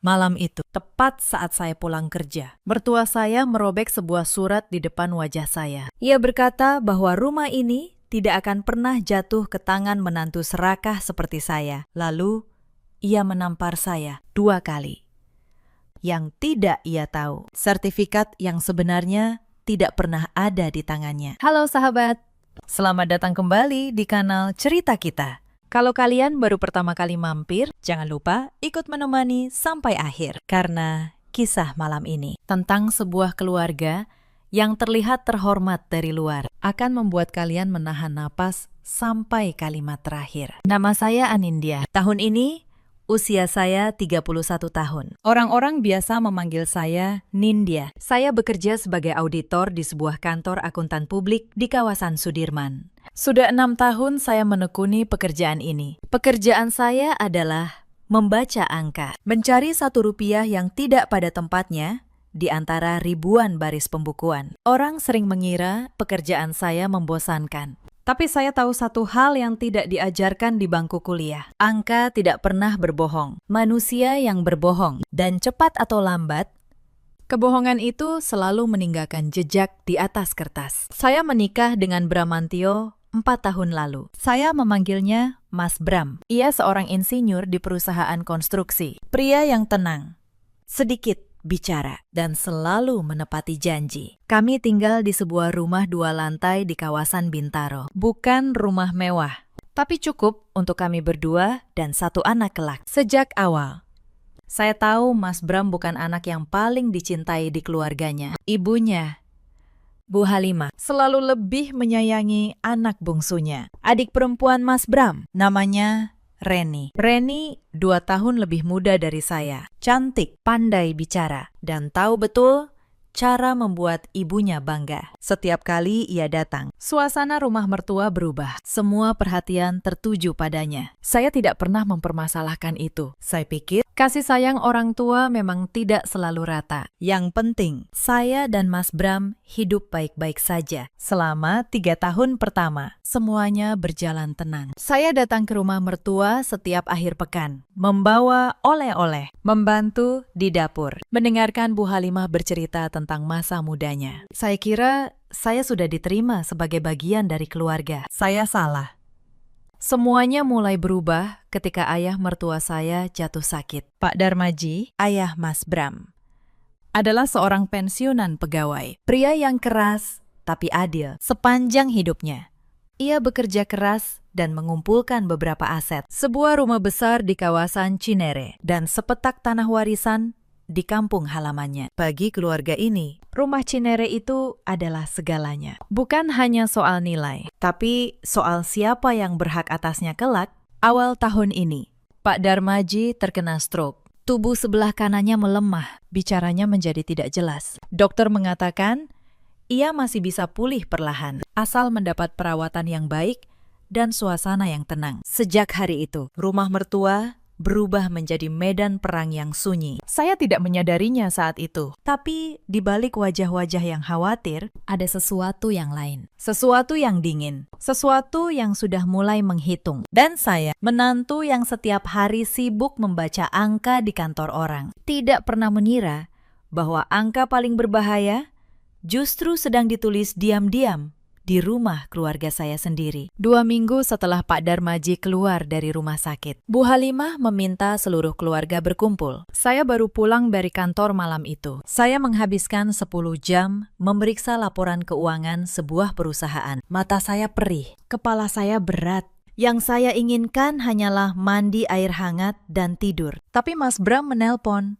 Malam itu, tepat saat saya pulang kerja, mertua saya merobek sebuah surat di depan wajah saya. Ia berkata bahwa rumah ini tidak akan pernah jatuh ke tangan menantu serakah seperti saya. Lalu, ia menampar saya 2 kali. Yang tidak ia tahu, sertifikat yang sebenarnya tidak pernah ada di tangannya. Halo sahabat, selamat datang kembali di kanal Cerita Kita. Kalau kalian baru pertama kali mampir, jangan lupa ikut menemani sampai akhir. Karena kisah malam ini tentang sebuah keluarga yang terlihat terhormat dari luar akan membuat kalian menahan napas sampai kalimat terakhir. Nama saya Anindya. Tahun ini usia saya 31 tahun. Orang-orang biasa memanggil saya Nindya. Saya bekerja sebagai auditor di sebuah kantor akuntan publik di kawasan Sudirman. Sudah 6 tahun saya menekuni pekerjaan ini. Pekerjaan saya adalah membaca angka, mencari Rp1 yang tidak pada tempatnya di antara ribuan baris pembukuan. Orang sering mengira pekerjaan saya membosankan. Tapi saya tahu satu hal yang tidak diajarkan di bangku kuliah. Angka tidak pernah berbohong. Manusia yang berbohong. Dan cepat atau lambat, kebohongan itu selalu meninggalkan jejak di atas kertas. Saya menikah dengan Bramantio 4 tahun lalu. Saya memanggilnya Mas Bram. Ia seorang insinyur di perusahaan konstruksi. Pria yang tenang, sedikit bicara, dan selalu menepati janji. Kami tinggal di sebuah rumah 2 lantai di kawasan Bintaro. Bukan rumah mewah, tapi cukup untuk kami berdua dan 1 anak kelak. Sejak awal, saya tahu Mas Bram bukan anak yang paling dicintai di keluarganya. Ibunya, Bu Halimah, selalu lebih menyayangi anak bungsunya. Adik perempuan Mas Bram, namanya Reni. Reni 2 tahun lebih muda dari saya. Cantik, pandai bicara, dan tahu betul cara membuat ibunya bangga. Setiap kali ia datang, suasana rumah mertua berubah. Semua perhatian tertuju padanya. Saya tidak pernah mempermasalahkan itu. Saya pikir kasih sayang orang tua memang tidak selalu rata. Yang penting, saya dan Mas Bram hidup baik-baik saja. Selama 3 tahun pertama, semuanya berjalan tenang. Saya datang ke rumah mertua setiap akhir pekan, membawa oleh-oleh, membantu di dapur, mendengarkan Bu Halimah bercerita tentang masa mudanya. Saya kira saya sudah diterima sebagai bagian dari keluarga. Saya salah. Semuanya mulai berubah ketika ayah mertua saya jatuh sakit. Pak Darmaji, ayah Mas Bram, adalah seorang pensiunan pegawai. Pria yang keras tapi adil sepanjang hidupnya. Ia bekerja keras dan mengumpulkan beberapa aset. Sebuah rumah besar di kawasan Cinere dan sepetak tanah warisan di kampung halamannya. Bagi keluarga ini, rumah Cinere itu adalah segalanya. Bukan hanya soal nilai, tapi soal siapa yang berhak atasnya kelak. Awal tahun ini, Pak Darmaji terkena stroke. Tubuh sebelah kanannya melemah, bicaranya menjadi tidak jelas. Dokter mengatakan, ia masih bisa pulih perlahan, asal mendapat perawatan yang baik dan suasana yang tenang. Sejak hari itu, rumah mertua berubah menjadi medan perang yang sunyi. Saya tidak menyadarinya saat itu. Tapi di balik wajah-wajah yang khawatir, ada sesuatu yang lain. Sesuatu yang dingin. Sesuatu yang sudah mulai menghitung. Dan saya, menantu yang setiap hari sibuk membaca angka di kantor orang, tidak pernah mengira bahwa angka paling berbahaya justru sedang ditulis diam-diam di rumah keluarga saya sendiri. 2 minggu setelah Pak Darmaji keluar dari rumah sakit, Bu Halimah meminta seluruh keluarga berkumpul. Saya baru pulang dari kantor malam itu. Saya menghabiskan 10 jam memeriksa laporan keuangan sebuah perusahaan. Mata saya perih, kepala saya berat. Yang saya inginkan hanyalah mandi air hangat dan tidur. Tapi Mas Bram menelpon.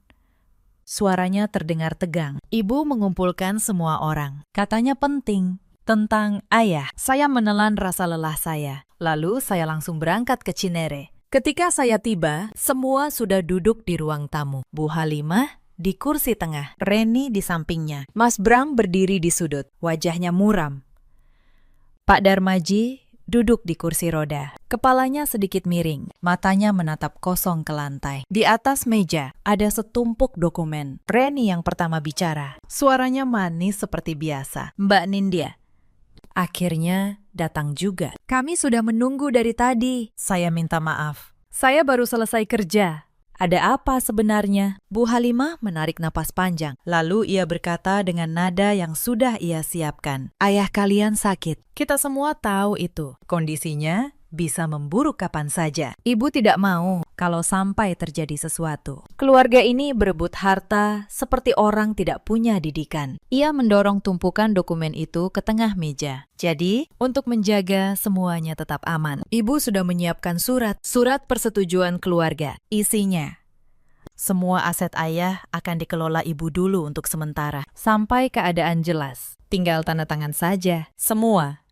Suaranya terdengar tegang. Ibu mengumpulkan semua orang. Katanya penting. Tentang ayah. Saya menelan rasa lelah saya. Lalu saya langsung berangkat ke Cinere. Ketika saya tiba, semua sudah duduk di ruang tamu. Bu Halimah di kursi tengah, Reni di sampingnya. Mas Bram berdiri di sudut, wajahnya muram. Pak Darmaji duduk di kursi roda. Kepalanya sedikit miring, matanya menatap kosong ke lantai. Di atas meja ada setumpuk dokumen. Reni yang pertama bicara. Suaranya manis seperti biasa. Mbak Nindya, akhirnya datang juga. Kami sudah menunggu dari tadi. Saya minta maaf. Saya baru selesai kerja. Ada apa sebenarnya? Bu Halimah menarik napas panjang. Lalu ia berkata dengan nada yang sudah ia siapkan. Ayah kalian sakit. Kita semua tahu itu. Kondisinya bisa memburuk kapan saja. Ibu tidak mau kalau sampai terjadi sesuatu. Keluarga ini berebut harta seperti orang tidak punya didikan. Ia mendorong tumpukan dokumen itu ke tengah meja. Jadi, untuk menjaga semuanya tetap aman, ibu sudah menyiapkan surat persetujuan keluarga. Isinya, semua aset ayah akan dikelola ibu dulu untuk sementara, sampai keadaan jelas. Tinggal tanda tangan saja. Semua.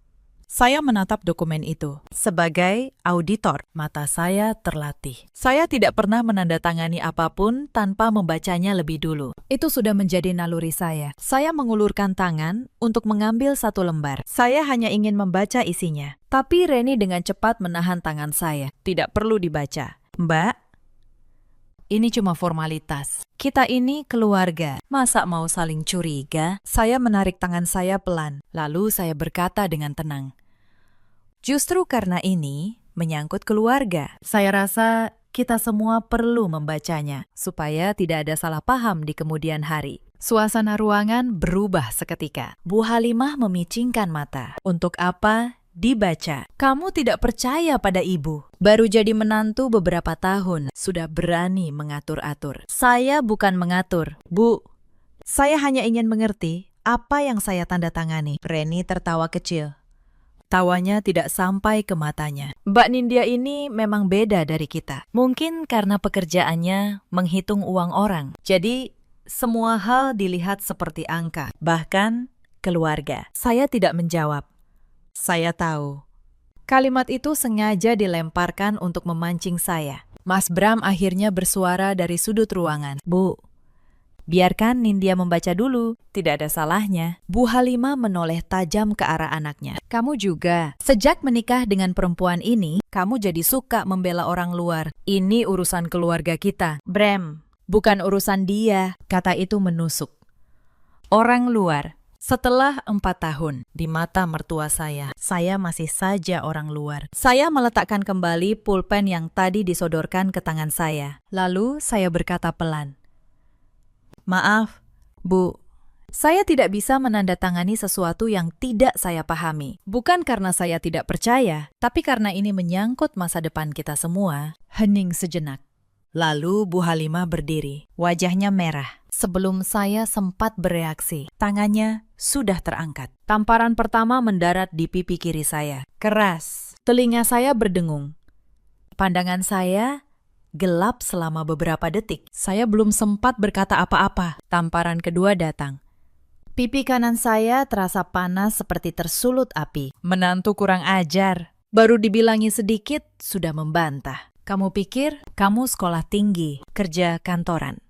Saya menatap dokumen itu. Sebagai auditor, mata saya terlatih. Saya tidak pernah menandatangani apapun tanpa membacanya lebih dulu. Itu sudah menjadi naluri saya. Saya mengulurkan tangan untuk mengambil satu lembar. Saya hanya ingin membaca isinya. Tapi Reni dengan cepat menahan tangan saya. Tidak perlu dibaca. Mbak, ini cuma formalitas. Kita ini keluarga. Masa mau saling curiga? Saya menarik tangan saya pelan. Lalu saya berkata dengan tenang. Justru karena ini menyangkut keluarga. Saya rasa kita semua perlu membacanya supaya tidak ada salah paham di kemudian hari. Suasana ruangan berubah seketika. Bu Halimah memicingkan mata. Untuk apa dibaca? Kamu tidak percaya pada ibu. Baru jadi menantu beberapa tahun, sudah berani mengatur-atur. Saya bukan mengatur, Bu. Saya hanya ingin mengerti apa yang saya tanda tangani. Reni tertawa kecil. Tawanya tidak sampai ke matanya. Mbak Nindya ini memang beda dari kita. Mungkin karena pekerjaannya menghitung uang orang. Jadi, semua hal dilihat seperti angka. Bahkan, keluarga. Saya tidak menjawab. Saya tahu. Kalimat itu sengaja dilemparkan untuk memancing saya. Mas Bram akhirnya bersuara dari sudut ruangan. Bu, biarkan Nindya membaca dulu, tidak ada salahnya. Bu Halimah menoleh tajam ke arah anaknya. Kamu juga. Sejak menikah dengan perempuan ini, kamu jadi suka membela orang luar. Ini urusan keluarga kita. Bram, bukan urusan dia, kata itu menusuk. Orang luar. Setelah 4 tahun, di mata mertua saya masih saja orang luar. Saya meletakkan kembali pulpen yang tadi disodorkan ke tangan saya. Lalu saya berkata pelan. Maaf, Bu. Saya tidak bisa menandatangani sesuatu yang tidak saya pahami. Bukan karena saya tidak percaya, tapi karena ini menyangkut masa depan kita semua. Hening sejenak. Lalu Bu Halimah berdiri. Wajahnya merah. Sebelum saya sempat bereaksi, tangannya sudah terangkat. Tamparan pertama mendarat di pipi kiri saya. Keras. Telinga saya berdengung. Pandangan saya gelap selama beberapa detik. Saya belum sempat berkata apa-apa. Tamparan kedua datang. Pipi kanan saya terasa panas seperti tersulut api. Menantu kurang ajar. Baru dibilangi sedikit, sudah membantah. Kamu pikir kamu sekolah tinggi, kerja kantoran.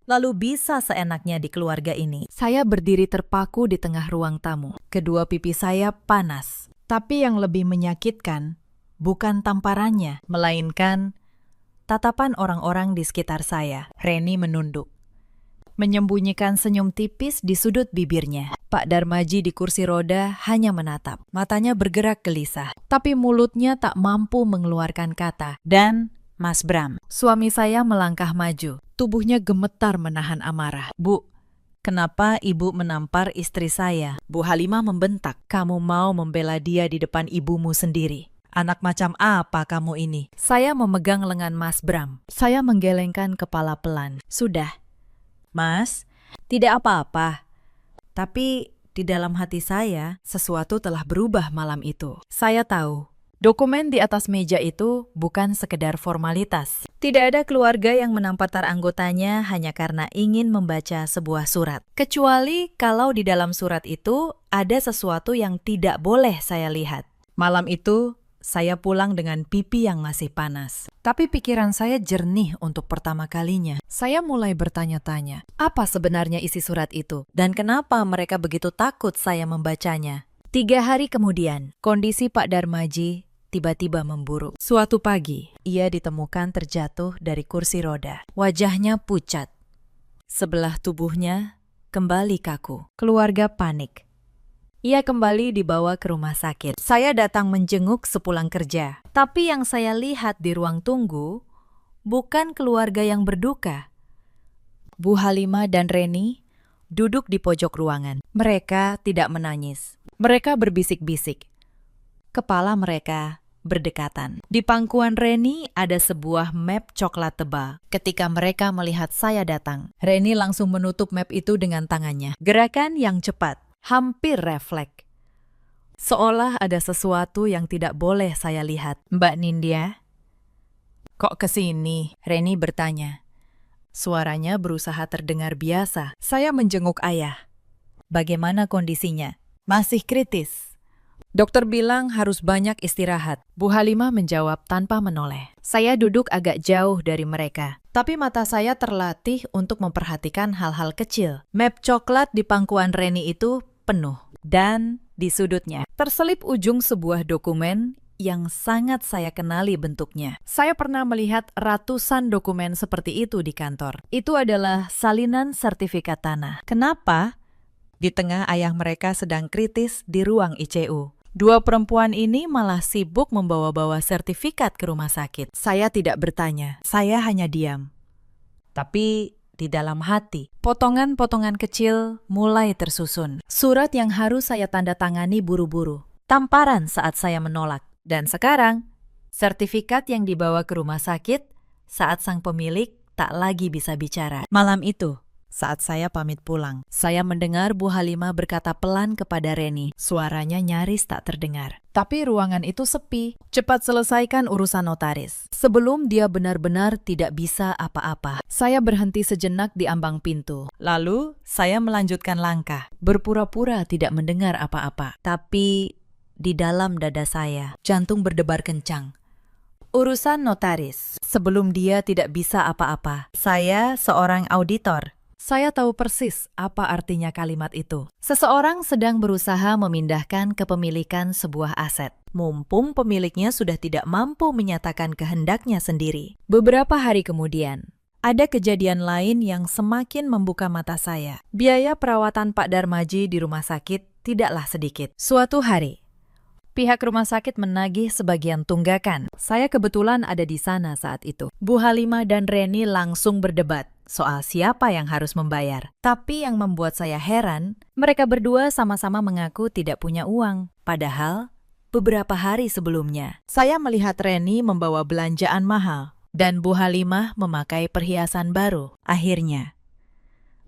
Lalu bisa seenaknya di keluarga ini. Saya berdiri terpaku di tengah ruang tamu. Kedua pipi saya panas. Tapi yang lebih menyakitkan, bukan tamparannya, melainkan tatapan orang-orang di sekitar saya. Reni menunduk. Menyembunyikan senyum tipis di sudut bibirnya. Pak Darmaji di kursi roda hanya menatap. Matanya bergerak gelisah. Tapi mulutnya tak mampu mengeluarkan kata. Dan Mas Bram, suami saya melangkah maju. Tubuhnya gemetar menahan amarah. Bu, kenapa ibu menampar istri saya? Bu Halimah membentak. Kamu mau membela dia di depan ibumu sendiri. Anak macam apa kamu ini? Saya memegang lengan Mas Bram. Saya menggelengkan kepala pelan. Sudah. Mas, tidak apa-apa. Tapi di dalam hati saya, sesuatu telah berubah malam itu. Saya tahu, dokumen di atas meja itu bukan sekedar formalitas. Tidak ada keluarga yang menampar anggotanya hanya karena ingin membaca sebuah surat. Kecuali kalau di dalam surat itu ada sesuatu yang tidak boleh saya lihat. Malam itu, saya pulang dengan pipi yang masih panas. Tapi pikiran saya jernih untuk pertama kalinya. Saya mulai bertanya-tanya, apa sebenarnya isi surat itu? Dan kenapa mereka begitu takut saya membacanya? 3 hari kemudian, kondisi Pak Darmaji tiba-tiba memburuk. Suatu pagi, ia ditemukan terjatuh dari kursi roda. Wajahnya pucat. Sebelah tubuhnya kembali kaku. Keluarga panik. Ia kembali dibawa ke rumah sakit. Saya datang menjenguk sepulang kerja. Tapi yang saya lihat di ruang tunggu bukan keluarga yang berduka. Bu Halimah dan Reni duduk di pojok ruangan. Mereka tidak menangis. Mereka berbisik-bisik. Kepala mereka berdekatan. Di pangkuan Reni ada sebuah map coklat tebal. Ketika mereka melihat saya datang, Reni langsung menutup map itu dengan tangannya. Gerakan yang cepat, hampir refleks. Seolah ada sesuatu yang tidak boleh saya lihat. Mbak Nindya, kok kesini? Reni bertanya. Suaranya berusaha terdengar biasa. Saya menjenguk ayah. Bagaimana kondisinya? Masih kritis. Dokter bilang harus banyak istirahat. Bu Halimah menjawab tanpa menoleh. Saya duduk agak jauh dari mereka. Tapi mata saya terlatih untuk memperhatikan hal-hal kecil. Map coklat di pangkuan Reni itu penuh. Dan di sudutnya terselip ujung sebuah dokumen yang sangat saya kenali bentuknya. Saya pernah melihat ratusan dokumen seperti itu di kantor. Itu adalah salinan sertifikat tanah. Kenapa? Di tengah ayah mereka sedang kritis di ruang ICU. Dua perempuan ini malah sibuk membawa-bawa sertifikat ke rumah sakit. Saya tidak bertanya, saya hanya diam. Tapi di dalam hati, potongan-potongan kecil mulai tersusun. Surat yang harus saya tanda tangani buru-buru. Tamparan saat saya menolak. Dan sekarang, sertifikat yang dibawa ke rumah sakit saat sang pemilik tak lagi bisa bicara. Malam itu, saat saya pamit pulang, saya mendengar Bu Halimah berkata pelan kepada Reni. Suaranya nyaris tak terdengar. Tapi ruangan itu sepi. Cepat selesaikan urusan notaris. Sebelum dia benar-benar tidak bisa apa-apa. Saya berhenti sejenak di ambang pintu. Lalu, saya melanjutkan langkah. Berpura-pura tidak mendengar apa-apa. Tapi di dalam dada saya, jantung berdebar kencang. Urusan notaris. Sebelum dia tidak bisa apa-apa. Saya seorang auditor. Saya tahu persis apa artinya kalimat itu. Seseorang sedang berusaha memindahkan kepemilikan sebuah aset. Mumpung pemiliknya sudah tidak mampu menyatakan kehendaknya sendiri. Beberapa hari kemudian, ada kejadian lain yang semakin membuka mata saya. Biaya perawatan Pak Darmaji di rumah sakit tidaklah sedikit. Suatu hari, pihak rumah sakit menagih sebagian tunggakan. Saya kebetulan ada di sana saat itu. Bu Halimah dan Reni langsung berdebat soal siapa yang harus membayar. Tapi yang membuat saya heran, mereka berdua sama-sama mengaku tidak punya uang. Padahal, beberapa hari sebelumnya, saya melihat Reni membawa belanjaan mahal dan Bu Halimah memakai perhiasan baru. Akhirnya,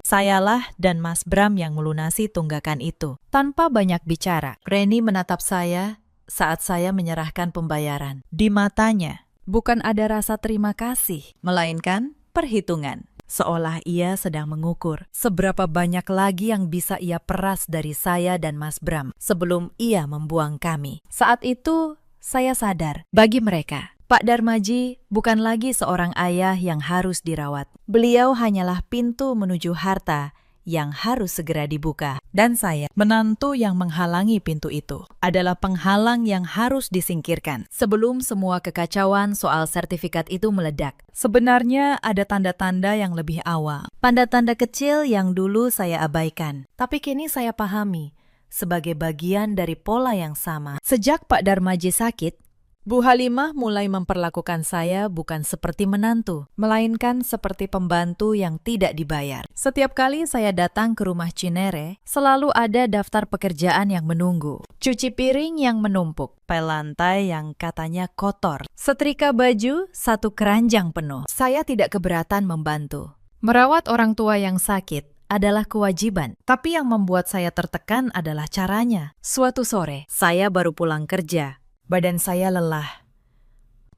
sayalah dan Mas Bram yang melunasi tunggakan itu. Tanpa banyak bicara, Reni menatap saya saat saya menyerahkan pembayaran. Di matanya, bukan ada rasa terima kasih, melainkan perhitungan. Seolah ia sedang mengukur seberapa banyak lagi yang bisa ia peras dari saya dan Mas Bram sebelum ia membuang kami. Saat itu, saya sadar, bagi mereka, Pak Darmaji bukan lagi seorang ayah yang harus dirawat. Beliau hanyalah pintu menuju harta yang harus segera dibuka. Dan saya, menantu yang menghalangi pintu itu, adalah penghalang yang harus disingkirkan sebelum semua kekacauan soal sertifikat itu meledak. Sebenarnya ada tanda-tanda yang lebih awal. Tanda-tanda kecil yang dulu saya abaikan. Tapi kini saya pahami sebagai bagian dari pola yang sama. Sejak Pak Darmaji sakit, Bu Halimah mulai memperlakukan saya bukan seperti menantu, melainkan seperti pembantu yang tidak dibayar. Setiap kali saya datang ke rumah Cinere, selalu ada daftar pekerjaan yang menunggu. Cuci piring yang menumpuk, pel lantai yang katanya kotor, setrika baju satu keranjang penuh. Saya tidak keberatan membantu. Merawat orang tua yang sakit adalah kewajiban, tapi yang membuat saya tertekan adalah caranya. Suatu sore, saya baru pulang kerja. Badan saya lelah.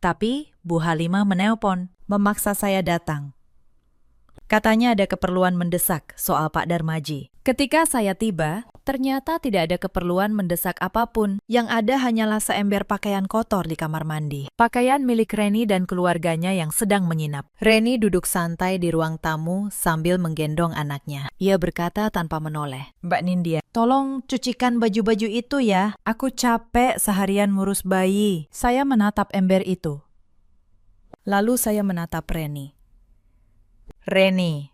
Tapi Bu Halimah menelpon, memaksa saya datang. Katanya ada keperluan mendesak soal Pak Darmaji. Ketika saya tiba, ternyata tidak ada keperluan mendesak apapun. Yang ada hanyalah seember pakaian kotor di kamar mandi. Pakaian milik Reni dan keluarganya yang sedang menginap. Reni duduk santai di ruang tamu sambil menggendong anaknya. Ia berkata tanpa menoleh, "Mbak Nindya, tolong cucikan baju-baju itu ya. Aku capek seharian ngurus bayi." Saya menatap ember itu. Lalu saya menatap Reni. "Reni,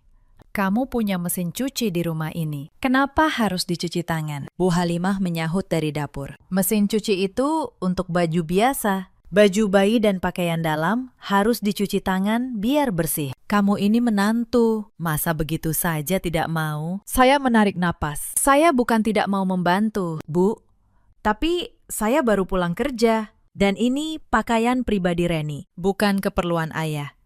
kamu punya mesin cuci di rumah ini. Kenapa harus dicuci tangan?" Bu Halimah menyahut dari dapur. "Mesin cuci itu untuk baju biasa, Baju bayi dan pakaian dalam harus dicuci tangan biar bersih. Kamu ini menantu, masa begitu saja tidak mau? Saya menarik napas. Saya bukan tidak mau membantu, Bu. Tapi saya baru pulang kerja. Dan ini pakaian pribadi Reni, bukan keperluan ayah.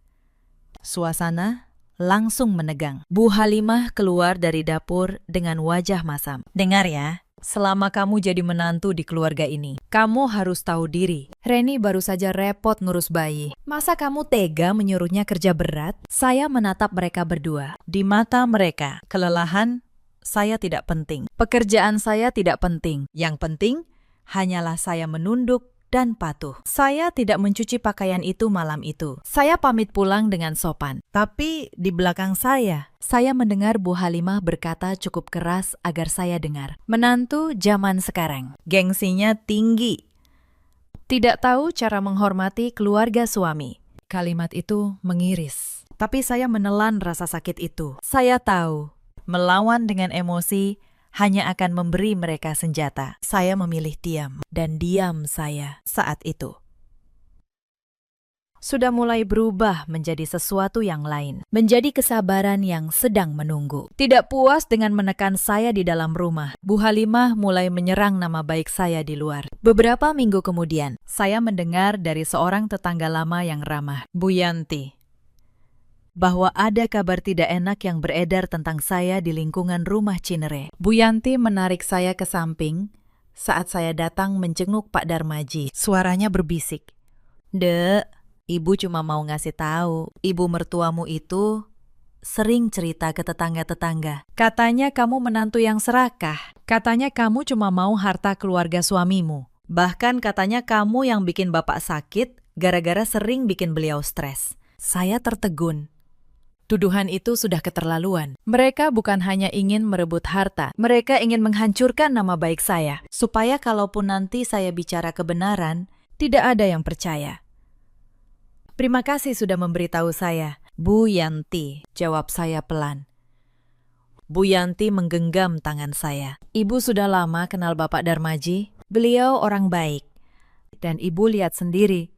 Suasana langsung menegang. Bu Halimah keluar dari dapur dengan wajah masam. Dengar ya. Selama kamu jadi menantu di keluarga ini, kamu harus tahu diri. Reni baru saja repot ngurus bayi. Masa kamu tega menyuruhnya kerja berat? Saya menatap mereka berdua. Di mata mereka, kelelahan saya tidak penting. Pekerjaan saya tidak penting. Yang penting, hanyalah saya menunduk dan patuh. Saya tidak mencuci pakaian itu malam itu. Saya pamit pulang dengan sopan. Tapi di belakang saya mendengar Bu Halimah berkata cukup keras agar saya dengar. Menantu zaman sekarang, gengsinya tinggi. Tidak tahu cara menghormati keluarga suami. Kalimat itu mengiris. Tapi saya menelan rasa sakit itu. Saya tahu, melawan dengan emosi hanya akan memberi mereka senjata. Saya memilih diam, dan diam saya saat itu sudah mulai berubah menjadi sesuatu yang lain, menjadi kesabaran yang sedang menunggu. Tidak puas dengan menekan saya di dalam rumah, Bu Halimah mulai menyerang nama baik saya di luar. Beberapa minggu kemudian, saya mendengar dari seorang tetangga lama yang ramah, Bu Yanti, bahwa ada kabar tidak enak yang beredar tentang saya di lingkungan rumah Cinere. Bu Yanti menarik saya ke samping saat saya datang menjenguk Pak Darmaji. Suaranya berbisik. Dek, Ibu cuma mau ngasih tahu, ibu mertuamu itu sering cerita ke tetangga-tetangga. Katanya kamu menantu yang serakah. Katanya kamu cuma mau harta keluarga suamimu. Bahkan katanya kamu yang bikin bapak sakit gara-gara sering bikin beliau stres. Saya tertegun. Tuduhan itu sudah keterlaluan. Mereka bukan hanya ingin merebut harta, mereka ingin menghancurkan nama baik saya, supaya kalaupun nanti saya bicara kebenaran, tidak ada yang percaya. Terima kasih sudah memberitahu saya, Bu Yanti, jawab saya pelan. Bu Yanti menggenggam tangan saya. Ibu sudah lama kenal Bapak Darmaji, beliau orang baik. Dan ibu lihat sendiri,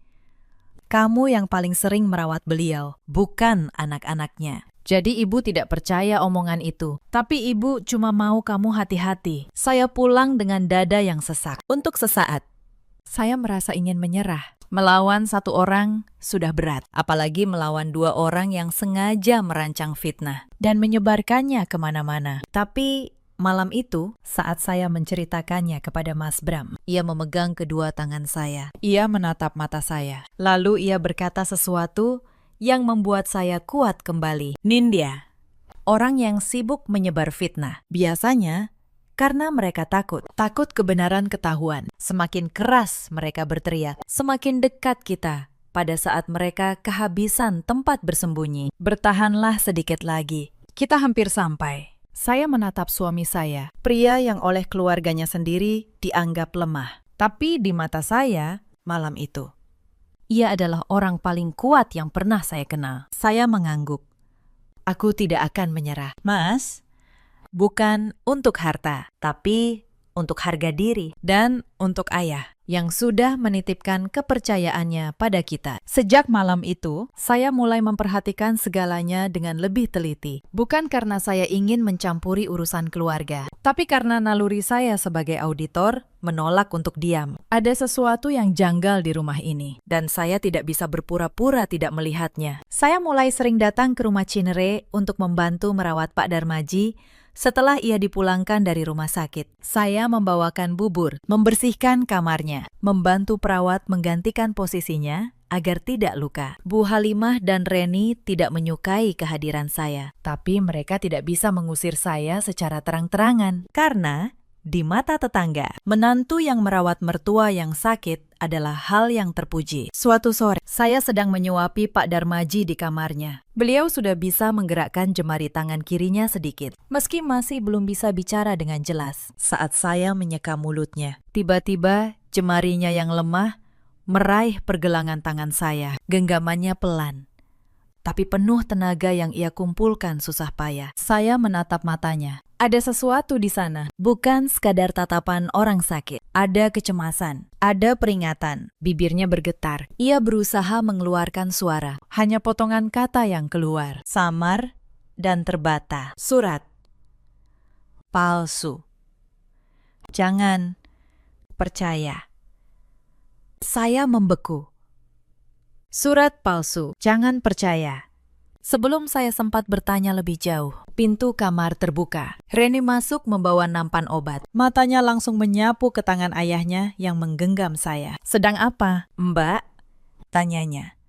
kamu yang paling sering merawat beliau, bukan anak-anaknya. Jadi ibu tidak percaya omongan itu. Tapi ibu cuma mau kamu hati-hati. Saya pulang dengan dada yang sesak. Untuk sesaat, saya merasa ingin menyerah. Melawan satu orang sudah berat. Apalagi melawan dua orang yang sengaja merancang fitnah dan menyebarkannya kemana-mana. Tapi malam itu, saat saya menceritakannya kepada Mas Bram, ia memegang kedua tangan saya. Ia menatap mata saya. Lalu ia berkata sesuatu yang membuat saya kuat kembali. Nindya, orang yang sibuk menyebar fitnah, biasanya karena mereka takut kebenaran ketahuan. Semakin keras mereka berteriak, semakin dekat kita pada saat mereka kehabisan tempat bersembunyi. Bertahanlah sedikit lagi, kita hampir sampai. Saya menatap suami saya, pria yang oleh keluarganya sendiri dianggap lemah. Tapi di mata saya, malam itu, ia adalah orang paling kuat yang pernah saya kenal. Saya mengangguk. Aku tidak akan menyerah. Mas, bukan untuk harta, tapi untuk harga diri dan untuk ayah yang sudah menitipkan kepercayaannya pada kita. Sejak malam itu, saya mulai memperhatikan segalanya dengan lebih teliti. Bukan karena saya ingin mencampuri urusan keluarga, tapi karena naluri saya sebagai auditor menolak untuk diam. Ada sesuatu yang janggal di rumah ini, dan saya tidak bisa berpura-pura tidak melihatnya. Saya mulai sering datang ke rumah Cinere untuk membantu merawat Pak Darmaji. Setelah ia dipulangkan dari rumah sakit, saya membawakan bubur, membersihkan kamarnya, membantu perawat menggantikan posisinya agar tidak luka. Bu Halimah dan Reni tidak menyukai kehadiran saya, tapi mereka tidak bisa mengusir saya secara terang-terangan. Karena di mata tetangga, menantu yang merawat mertua yang sakit adalah hal yang terpuji. Suatu sore, saya sedang menyuapi Pak Darmaji di kamarnya. Beliau sudah bisa menggerakkan jemari tangan kirinya sedikit, meski masih belum bisa bicara dengan jelas. Saat saya menyeka mulutnya, tiba-tiba jemarinya yang lemah meraih pergelangan tangan saya. Genggamannya pelan, tapi penuh tenaga yang ia kumpulkan susah payah. Saya menatap matanya. Ada sesuatu di sana, bukan sekadar tatapan orang sakit. Ada kecemasan, ada peringatan. Bibirnya bergetar. Ia berusaha mengeluarkan suara. Hanya potongan kata yang keluar, samar dan terbata. Surat palsu. Jangan percaya. Saya membeku. Surat palsu, jangan percaya. Sebelum saya sempat bertanya lebih jauh, pintu kamar terbuka. Reni masuk membawa nampan obat. Matanya langsung menyapu ke tangan ayahnya yang menggenggam saya. Sedang apa, Mbak? Tanyanya.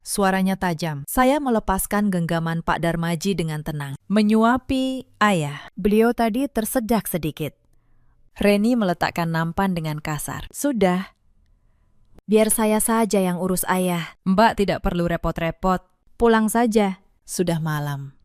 Suaranya tajam. Saya melepaskan genggaman Pak Darmaji dengan tenang. Menyuapi ayah. Beliau tadi tersedak sedikit. Reni meletakkan nampan dengan kasar. Sudah. Biar saya saja yang urus ayah. Mbak tidak perlu repot-repot. Pulang saja, sudah malam.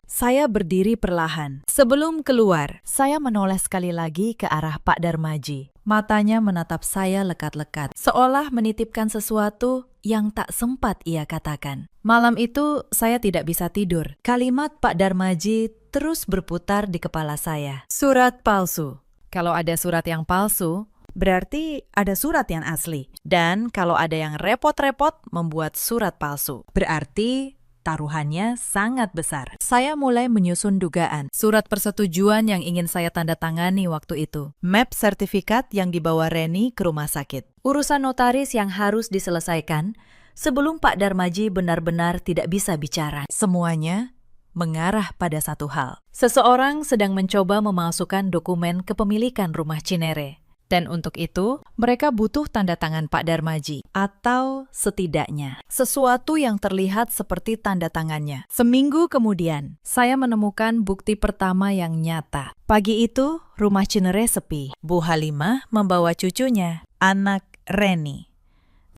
Saya berdiri perlahan. Sebelum keluar, saya menoleh sekali lagi ke arah Pak Darmaji. Matanya menatap saya lekat-lekat, seolah menitipkan sesuatu yang tak sempat ia katakan. Malam itu, saya tidak bisa tidur. Kalimat Pak Darmaji terus berputar di kepala saya. Surat palsu. Kalau ada surat yang palsu, berarti ada surat yang asli. Dan kalau ada yang repot-repot membuat surat palsu, berarti taruhannya sangat besar. Saya mulai menyusun dugaan. Surat persetujuan yang ingin saya tanda tangani waktu itu. Map sertifikat yang dibawa Reni ke rumah sakit. Urusan notaris yang harus diselesaikan sebelum Pak Darmaji benar-benar tidak bisa bicara. Semuanya mengarah pada satu hal. Seseorang sedang mencoba memalsukan dokumen kepemilikan rumah Cinere. Dan untuk itu, mereka butuh tanda tangan Pak Darmaji, atau setidaknya sesuatu yang terlihat seperti tanda tangannya. Seminggu kemudian, saya menemukan bukti pertama yang nyata. Pagi itu, rumah Cinere sepi. Bu Halimah membawa cucunya, anak Reni,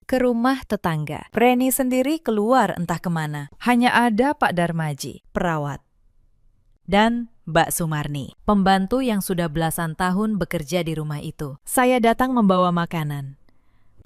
ke rumah tetangga. Reni sendiri keluar entah kemana. Hanya ada Pak Darmaji, perawat, dan Mbak Sumarni, pembantu yang sudah belasan tahun bekerja di rumah itu. Saya datang membawa makanan.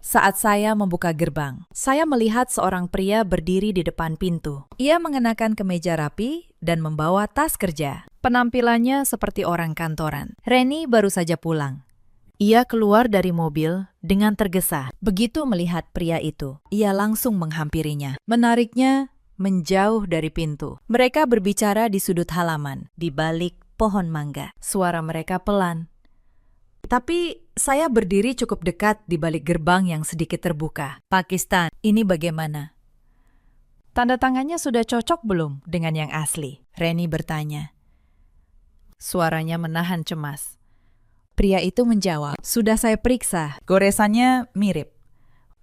Saat saya membuka gerbang, saya melihat seorang pria berdiri di depan pintu. Ia mengenakan kemeja rapi dan membawa tas kerja. Penampilannya seperti orang kantoran. Reni baru saja pulang. Ia keluar dari mobil dengan tergesa. Begitu melihat pria itu, ia langsung menghampirinya. Menariknya menjauh dari pintu. Mereka berbicara di sudut halaman, di balik pohon mangga. Suara mereka pelan. Tapi saya berdiri cukup dekat di balik gerbang yang sedikit terbuka. Pakistan, ini bagaimana? Tanda tangannya sudah cocok belum dengan yang asli? Reni bertanya. Suaranya menahan cemas. Pria itu menjawab, sudah saya periksa, goresannya mirip.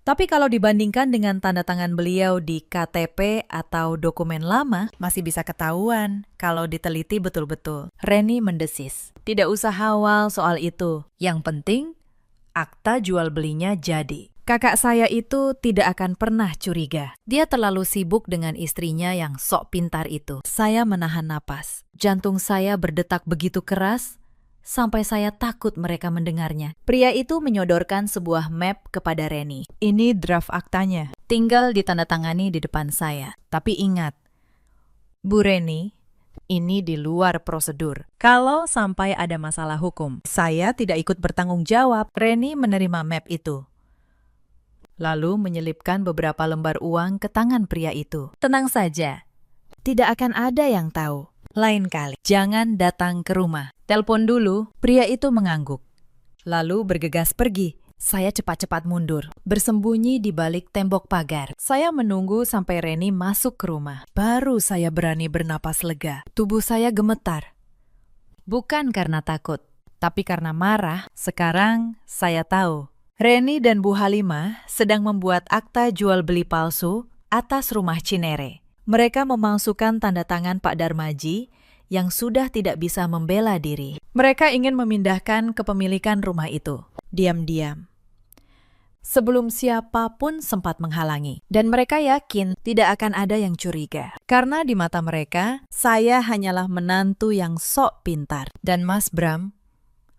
Tapi kalau dibandingkan dengan tanda tangan beliau di KTP atau dokumen lama, masih bisa ketahuan kalau diteliti betul-betul. Reni mendesis. Tidak usah khawatir soal itu. Yang penting, akta jual belinya jadi. Kakak saya itu tidak akan pernah curiga. Dia terlalu sibuk dengan istrinya yang sok pintar itu. Saya menahan napas. Jantung saya berdetak begitu keras, sampai saya takut mereka mendengarnya. Pria itu menyodorkan sebuah map kepada Reni. Ini draft aktanya. Tinggal ditandatangani di depan saya. Tapi ingat, Bu Reni, ini di luar prosedur. Kalau sampai ada masalah hukum, saya tidak ikut bertanggung jawab. Reni menerima map itu. Lalu menyelipkan beberapa lembar uang ke tangan pria itu. Tenang saja, tidak akan ada yang tahu. Lain kali, jangan datang ke rumah. Telepon dulu, pria itu mengangguk. Lalu bergegas pergi. Saya cepat-cepat mundur, bersembunyi di balik tembok pagar. Saya menunggu sampai Reni masuk ke rumah. Baru saya berani bernapas lega. Tubuh saya gemetar. Bukan karena takut, tapi karena marah. Sekarang saya tahu. Reni dan Bu Halimah sedang membuat akta jual beli palsu atas rumah Cinere. Mereka memalsukan tanda tangan Pak Darmaji yang sudah tidak bisa membela diri. Mereka ingin memindahkan kepemilikan rumah itu, diam-diam. Sebelum siapapun sempat menghalangi. Dan mereka yakin tidak akan ada yang curiga. Karena di mata mereka, saya hanyalah menantu yang sok pintar. Dan Mas Bram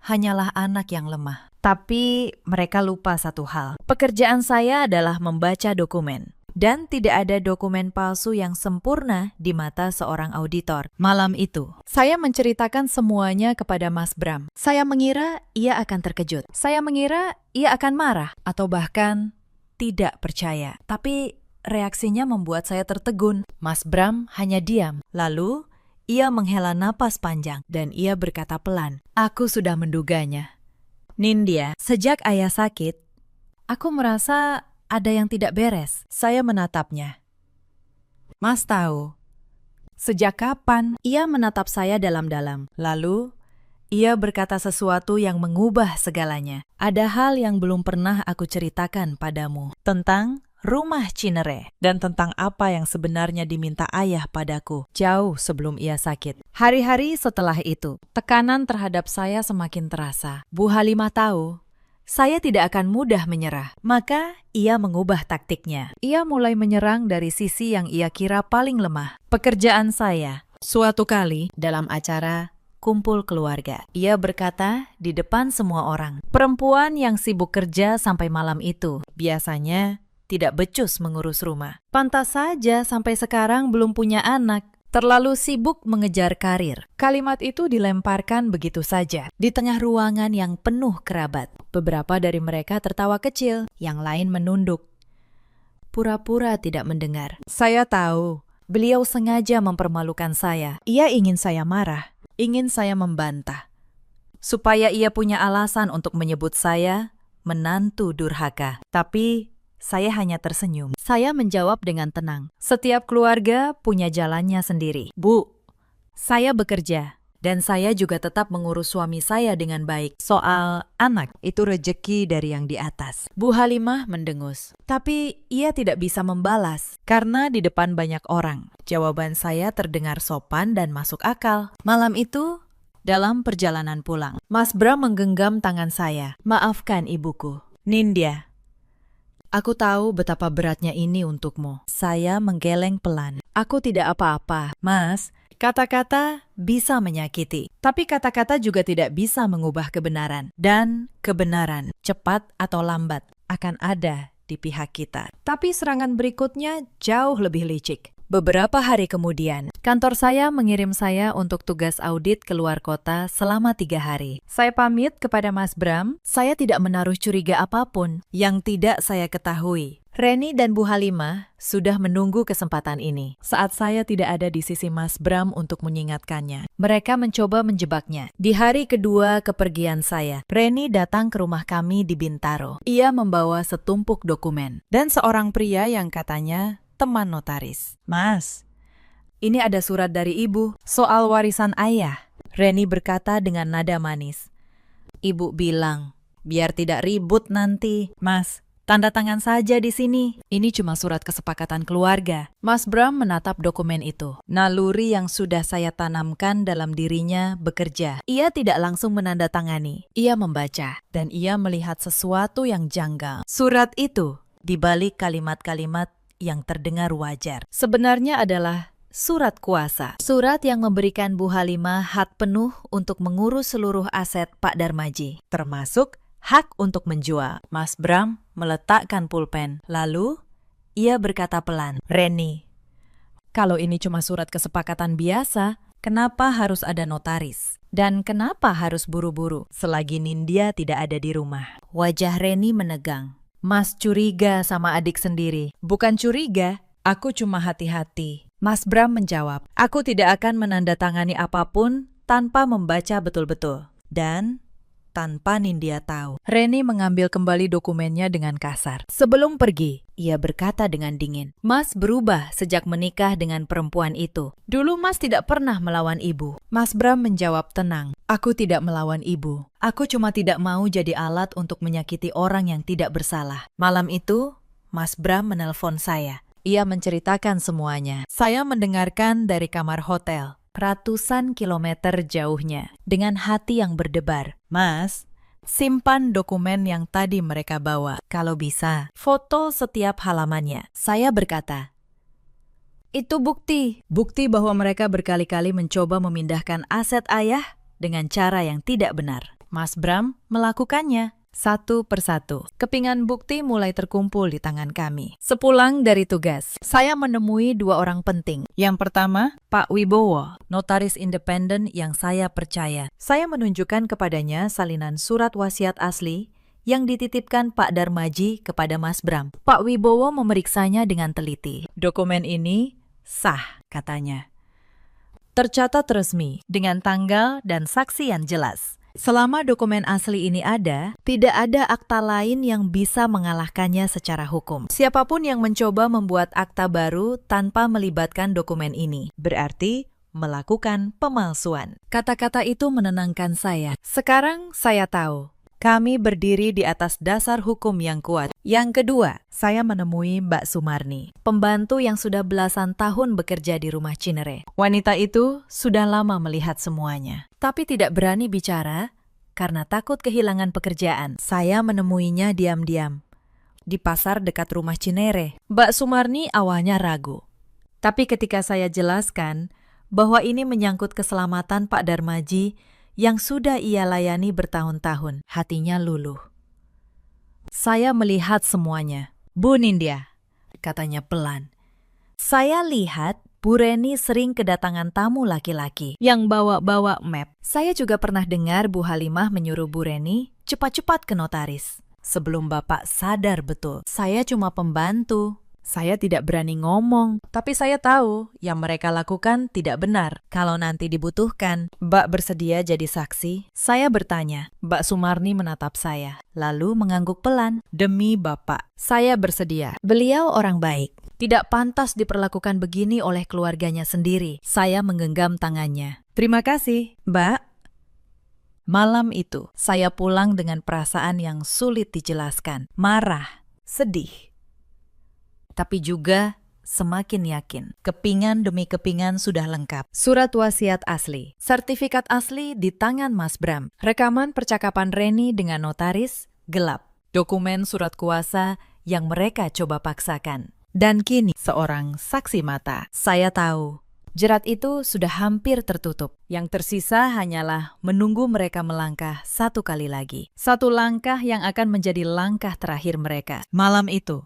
hanyalah anak yang lemah. Tapi mereka lupa satu hal. Pekerjaan saya adalah membaca dokumen, dan tidak ada dokumen palsu yang sempurna di mata seorang auditor. Malam itu, saya menceritakan semuanya kepada Mas Bram. Saya mengira ia akan terkejut. Saya mengira ia akan marah atau bahkan tidak percaya. Tapi reaksinya membuat saya tertegun. Mas Bram hanya diam. Lalu, ia menghela napas panjang dan ia berkata pelan, "Aku sudah menduganya. Nindya, sejak ayah sakit, aku merasa ada yang tidak beres." Saya menatapnya. "Mas tahu, sejak kapan?" Ia menatap saya dalam-dalam. Lalu, ia berkata sesuatu yang mengubah segalanya. "Ada hal yang belum pernah aku ceritakan padamu tentang rumah Cinere dan tentang apa yang sebenarnya diminta ayah padaku jauh sebelum ia sakit." Hari-hari setelah itu, tekanan terhadap saya semakin terasa. Bu Halimah tahu saya tidak akan mudah menyerah, maka ia mengubah taktiknya. Ia mulai menyerang dari sisi yang ia kira paling lemah, pekerjaan saya. Suatu kali dalam acara kumpul keluarga, ia berkata di depan semua orang, "Perempuan yang sibuk kerja sampai malam itu biasanya tidak becus mengurus rumah. Pantas saja sampai sekarang belum punya anak. Terlalu sibuk mengejar karir." Kalimat itu dilemparkan begitu saja di tengah ruangan yang penuh kerabat. Beberapa dari mereka tertawa kecil, yang lain menunduk, pura-pura tidak mendengar. Saya tahu, beliau sengaja mempermalukan saya. Ia ingin saya marah, ingin saya membantah, supaya ia punya alasan untuk menyebut saya menantu durhaka. Tapi saya hanya tersenyum. Saya menjawab dengan tenang. Setiap keluarga punya jalannya sendiri. "Bu, saya bekerja dan saya juga tetap mengurus suami saya dengan baik. Soal anak, itu rejeki dari yang di atas." Bu Halimah mendengus. Tapi ia tidak bisa membalas karena di depan banyak orang. Jawaban saya terdengar sopan dan masuk akal. Malam itu, dalam perjalanan pulang, Mas Bram menggenggam tangan saya. "Maafkan ibuku. Nindya, aku tahu betapa beratnya ini untukmu." Saya menggeleng pelan. "Aku tidak apa-apa, Mas. Kata-kata bisa menyakiti, tapi kata-kata juga tidak bisa mengubah kebenaran. Dan kebenaran, cepat atau lambat, akan ada di pihak kita." Tapi serangan berikutnya jauh lebih licik. Beberapa hari kemudian, kantor saya mengirim saya untuk tugas audit ke luar kota selama 3 hari. Saya pamit kepada Mas Bram, saya tidak menaruh curiga apapun yang tidak saya ketahui. Reni dan Bu Halimah sudah menunggu kesempatan ini. Saat saya tidak ada di sisi Mas Bram untuk mengingatkannya, mereka mencoba menjebaknya. Di hari kedua kepergian saya, Reni datang ke rumah kami di Bintaro. Ia membawa setumpuk dokumen dan seorang pria yang katanya teman notaris. "Mas, ini ada surat dari ibu soal warisan ayah." Reni berkata dengan nada manis. "Ibu bilang, biar tidak ribut nanti." "Mas, tanda tangan saja di sini. Ini cuma surat kesepakatan keluarga." Mas Bram menatap dokumen itu. Naluri yang sudah saya tanamkan dalam dirinya bekerja. Ia tidak langsung menandatangani. Ia membaca, dan ia melihat sesuatu yang janggal. Surat itu, di balik kalimat-kalimat yang terdengar wajar, sebenarnya adalah surat kuasa. Surat yang memberikan Bu Halimah hak penuh untuk mengurus seluruh aset Pak Darmaji, termasuk hak untuk menjual. Mas Bram meletakkan pulpen. Lalu, ia berkata pelan, "Reni, kalau ini cuma surat kesepakatan biasa, kenapa harus ada notaris? Dan kenapa harus buru-buru selagi Nindya tidak ada di rumah?" Wajah Reni menegang. "Mas curiga sama adik sendiri." "Bukan curiga, aku cuma hati-hati." Mas Bram menjawab, "Aku tidak akan menandatangani apapun tanpa membaca betul-betul. Dan tanpa Nindya tahu." Reni mengambil kembali dokumennya dengan kasar. Sebelum pergi, ia berkata dengan dingin, "Mas berubah sejak menikah dengan perempuan itu. Dulu Mas tidak pernah melawan ibu." Mas Bram menjawab tenang, "Aku tidak melawan ibu. Aku cuma tidak mau jadi alat untuk menyakiti orang yang tidak bersalah." Malam itu, Mas Bram menelpon saya. Ia menceritakan semuanya. Saya mendengarkan dari kamar hotel, ratusan kilometer jauhnya, dengan hati yang berdebar. "Mas, simpan dokumen yang tadi mereka bawa. Kalau bisa, foto setiap halamannya." Saya berkata, "Itu bukti. Bukti bahwa mereka berkali-kali mencoba memindahkan aset ayah dengan cara yang tidak benar." Mas Bram melakukannya. satu persatu. Kepingan bukti mulai terkumpul di tangan kami. Sepulang dari tugas, saya menemui dua orang penting. Yang pertama, Pak Wibowo, notaris independen yang saya percaya. Saya menunjukkan kepadanya salinan surat wasiat asli yang dititipkan Pak Darmaji kepada Mas Bram. Pak Wibowo memeriksanya dengan teliti. Dokumen ini sah, katanya. Tercatat resmi, dengan tanggal dan saksi yang jelas. Selama dokumen asli ini ada, tidak ada akta lain yang bisa mengalahkannya secara hukum. Siapapun yang mencoba membuat akta baru tanpa melibatkan dokumen ini, berarti melakukan pemalsuan. Kata-kata itu menenangkan saya. Sekarang saya tahu. Kami berdiri di atas dasar hukum yang kuat. Yang kedua, saya menemui Mbak Sumarni, pembantu yang sudah belasan tahun bekerja di rumah Cinere. Wanita itu sudah lama melihat semuanya, tapi tidak berani bicara karena takut kehilangan pekerjaan. Saya menemuinya diam-diam di pasar dekat rumah Cinere. Mbak Sumarni awalnya ragu, tapi ketika saya jelaskan bahwa ini menyangkut keselamatan Pak Darmaji yang sudah ia layani bertahun-tahun, hatinya luluh. Saya melihat semuanya. Bu Nindya, katanya pelan. Saya lihat Bu Reni sering kedatangan tamu laki-laki yang bawa-bawa map. Saya juga pernah dengar Bu Halimah menyuruh Bu Reni cepat-cepat ke notaris. Sebelum Bapak sadar betul, saya cuma pembantu. Saya tidak berani ngomong, tapi saya tahu yang mereka lakukan tidak benar. Kalau nanti dibutuhkan, Mbak bersedia jadi saksi? Saya bertanya. Mbak Sumarni menatap saya, lalu mengangguk pelan. Demi Bapak, saya bersedia. Beliau orang baik. Tidak pantas diperlakukan begini oleh keluarganya sendiri. Saya menggenggam tangannya. Terima kasih, Mbak. Malam itu, saya pulang dengan perasaan yang sulit dijelaskan. Marah, sedih. Tapi juga semakin yakin. Kepingan demi kepingan sudah lengkap. Surat wasiat asli, sertifikat asli di tangan Mas Bram. Rekaman percakapan Reni dengan notaris, gelap. Dokumen surat kuasa yang mereka coba paksakan. Dan kini seorang saksi mata. Saya tahu, jerat itu sudah hampir tertutup. Yang tersisa hanyalah menunggu mereka melangkah satu kali lagi. Satu langkah yang akan menjadi langkah terakhir mereka. Malam itu,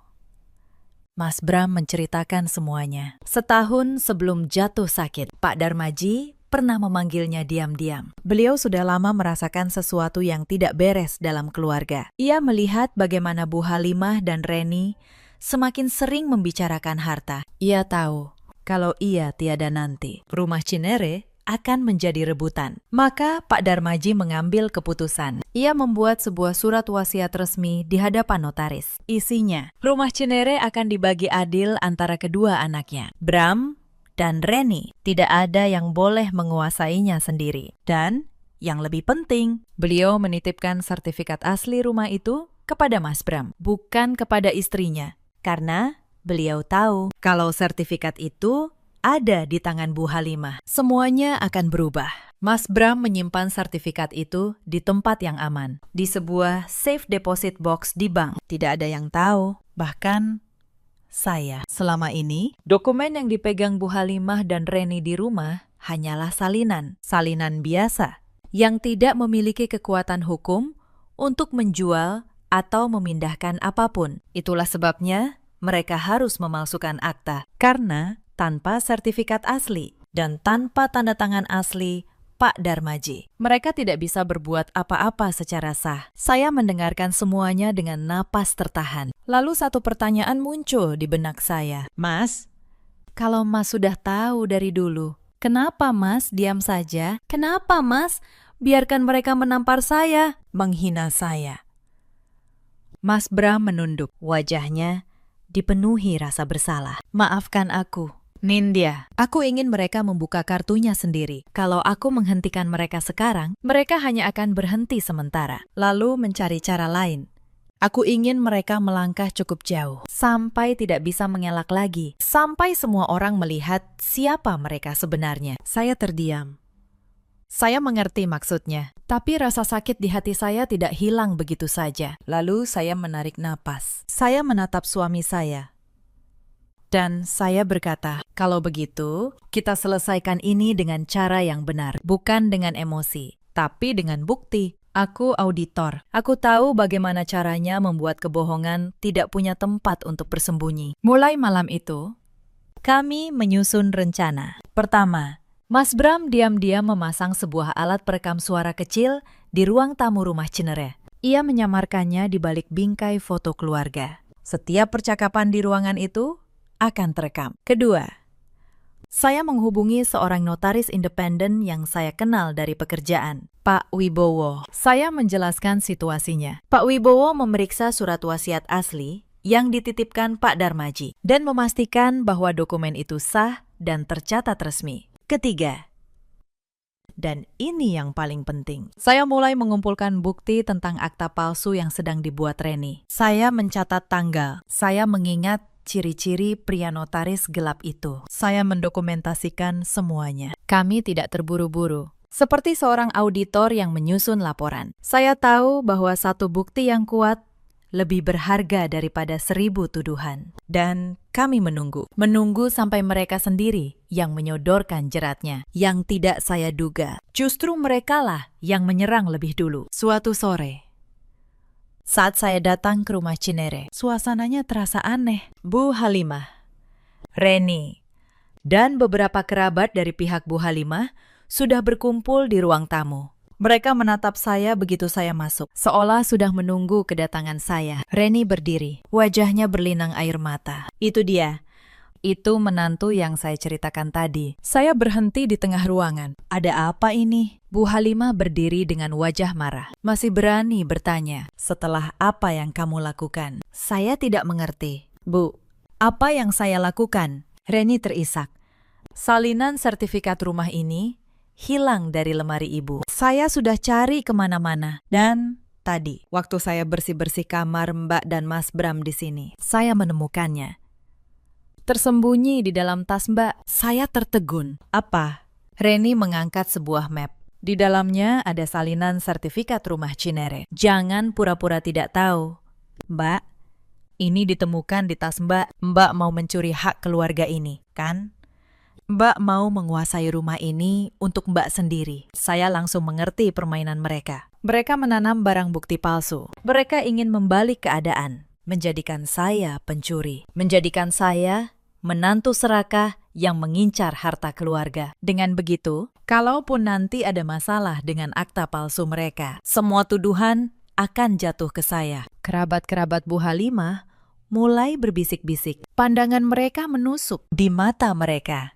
Mas Bram menceritakan semuanya. Setahun sebelum jatuh sakit, Pak Darmaji pernah memanggilnya diam-diam. Beliau sudah lama merasakan sesuatu yang tidak beres dalam keluarga. Ia melihat bagaimana Bu Halimah dan Reni semakin sering membicarakan harta. Ia tahu kalau ia tiada nanti, rumah Cinere akan menjadi rebutan. Maka Pak Darmaji mengambil keputusan. Ia membuat sebuah surat wasiat resmi di hadapan notaris. Isinya, rumah Cinere akan dibagi adil antara kedua anaknya, Bram dan Reni. Tidak ada yang boleh menguasainya sendiri. Dan yang lebih penting, beliau menitipkan sertifikat asli rumah itu kepada Mas Bram, bukan kepada istrinya. Karena beliau tahu kalau sertifikat itu ada di tangan Bu Halimah, semuanya akan berubah. Mas Bram menyimpan sertifikat itu di tempat yang aman, di sebuah safe deposit box di bank. Tidak ada yang tahu, bahkan saya. Selama ini, dokumen yang dipegang Bu Halimah dan Reni di rumah hanyalah salinan biasa, yang tidak memiliki kekuatan hukum untuk menjual atau memindahkan apapun. Itulah sebabnya mereka harus memalsukan akta, karena tanpa sertifikat asli dan tanpa tanda tangan asli Pak Darmaji, mereka tidak bisa berbuat apa-apa secara sah. Saya mendengarkan semuanya dengan napas tertahan. Lalu satu pertanyaan muncul di benak saya. Mas, kalau Mas sudah tahu dari dulu, kenapa Mas diam saja? Kenapa Mas biarkan mereka menampar saya, menghina saya? Mas Bram menunduk. Wajahnya dipenuhi rasa bersalah. Maafkan aku, Nindya. Aku ingin mereka membuka kartunya sendiri. Kalau aku menghentikan mereka sekarang, mereka hanya akan berhenti sementara, lalu mencari cara lain. Aku ingin mereka melangkah cukup jauh, sampai tidak bisa mengelak lagi, sampai semua orang melihat siapa mereka sebenarnya. Saya terdiam. Saya mengerti maksudnya, tapi rasa sakit di hati saya tidak hilang begitu saja. Lalu saya menarik napas. Saya menatap suami saya. Dan saya berkata, kalau begitu, kita selesaikan ini dengan cara yang benar. Bukan dengan emosi, tapi dengan bukti. Aku auditor. Aku tahu bagaimana caranya membuat kebohongan tidak punya tempat untuk bersembunyi. Mulai malam itu, kami menyusun rencana. Pertama, Mas Bram diam-diam memasang sebuah alat perekam suara kecil di ruang tamu rumah Cinere. Ia menyamarkannya di balik bingkai foto keluarga. Setiap percakapan di ruangan itu akan terekam. Kedua, saya menghubungi seorang notaris independen yang saya kenal dari pekerjaan, Pak Wibowo. Saya menjelaskan situasinya. Pak Wibowo memeriksa surat wasiat asli yang dititipkan Pak Darmaji dan memastikan bahwa dokumen itu sah dan tercatat resmi. Ketiga, dan ini yang paling penting, saya mulai mengumpulkan bukti tentang akta palsu yang sedang dibuat Reni. Saya mencatat tanggal, saya mengingat ciri-ciri pria notaris gelap itu. Saya mendokumentasikan semuanya. Kami tidak terburu-buru. Seperti seorang auditor yang menyusun laporan. Saya tahu bahwa satu bukti yang kuat lebih berharga daripada 1000 tuduhan. Dan kami menunggu. Menunggu sampai mereka sendiri yang menyodorkan jeratnya. Yang tidak saya duga. Justru merekalah yang menyerang lebih dulu. Suatu sore, saat saya datang ke rumah Cinere, suasananya terasa aneh. Bu Halimah, Reni, dan beberapa kerabat dari pihak Bu Halimah sudah berkumpul di ruang tamu. Mereka menatap saya begitu saya masuk, seolah sudah menunggu kedatangan saya. Reni berdiri, wajahnya berlinang air mata. Itu dia. Itu menantu yang saya ceritakan tadi. Saya berhenti di tengah ruangan. Ada apa ini? Bu Halimah berdiri dengan wajah marah. Masih berani bertanya, setelah apa yang kamu lakukan? Saya tidak mengerti. Bu, apa yang saya lakukan? Reni terisak. Salinan sertifikat rumah ini hilang dari lemari ibu. Saya sudah cari kemana-mana. Dan tadi, waktu saya bersih-bersih kamar Mbak dan Mas Bram di sini, saya menemukannya. Tersembunyi di dalam tas Mbak. Saya tertegun. Apa? Reni mengangkat sebuah map. Di dalamnya ada salinan sertifikat rumah Cinere. Jangan pura-pura tidak tahu. Mbak, ini ditemukan di tas Mbak. Mbak mau mencuri hak keluarga ini, kan? Mbak mau menguasai rumah ini untuk Mbak sendiri. Saya langsung mengerti permainan mereka. Mereka menanam barang bukti palsu. Mereka ingin membalik keadaan. Menjadikan saya pencuri. Menjadikan saya menantu serakah yang mengincar harta keluarga. Dengan begitu, kalaupun nanti ada masalah dengan akta palsu mereka, semua tuduhan akan jatuh ke saya. Kerabat-kerabat Bu Halimah mulai berbisik-bisik. Pandangan mereka menusuk di mata mereka.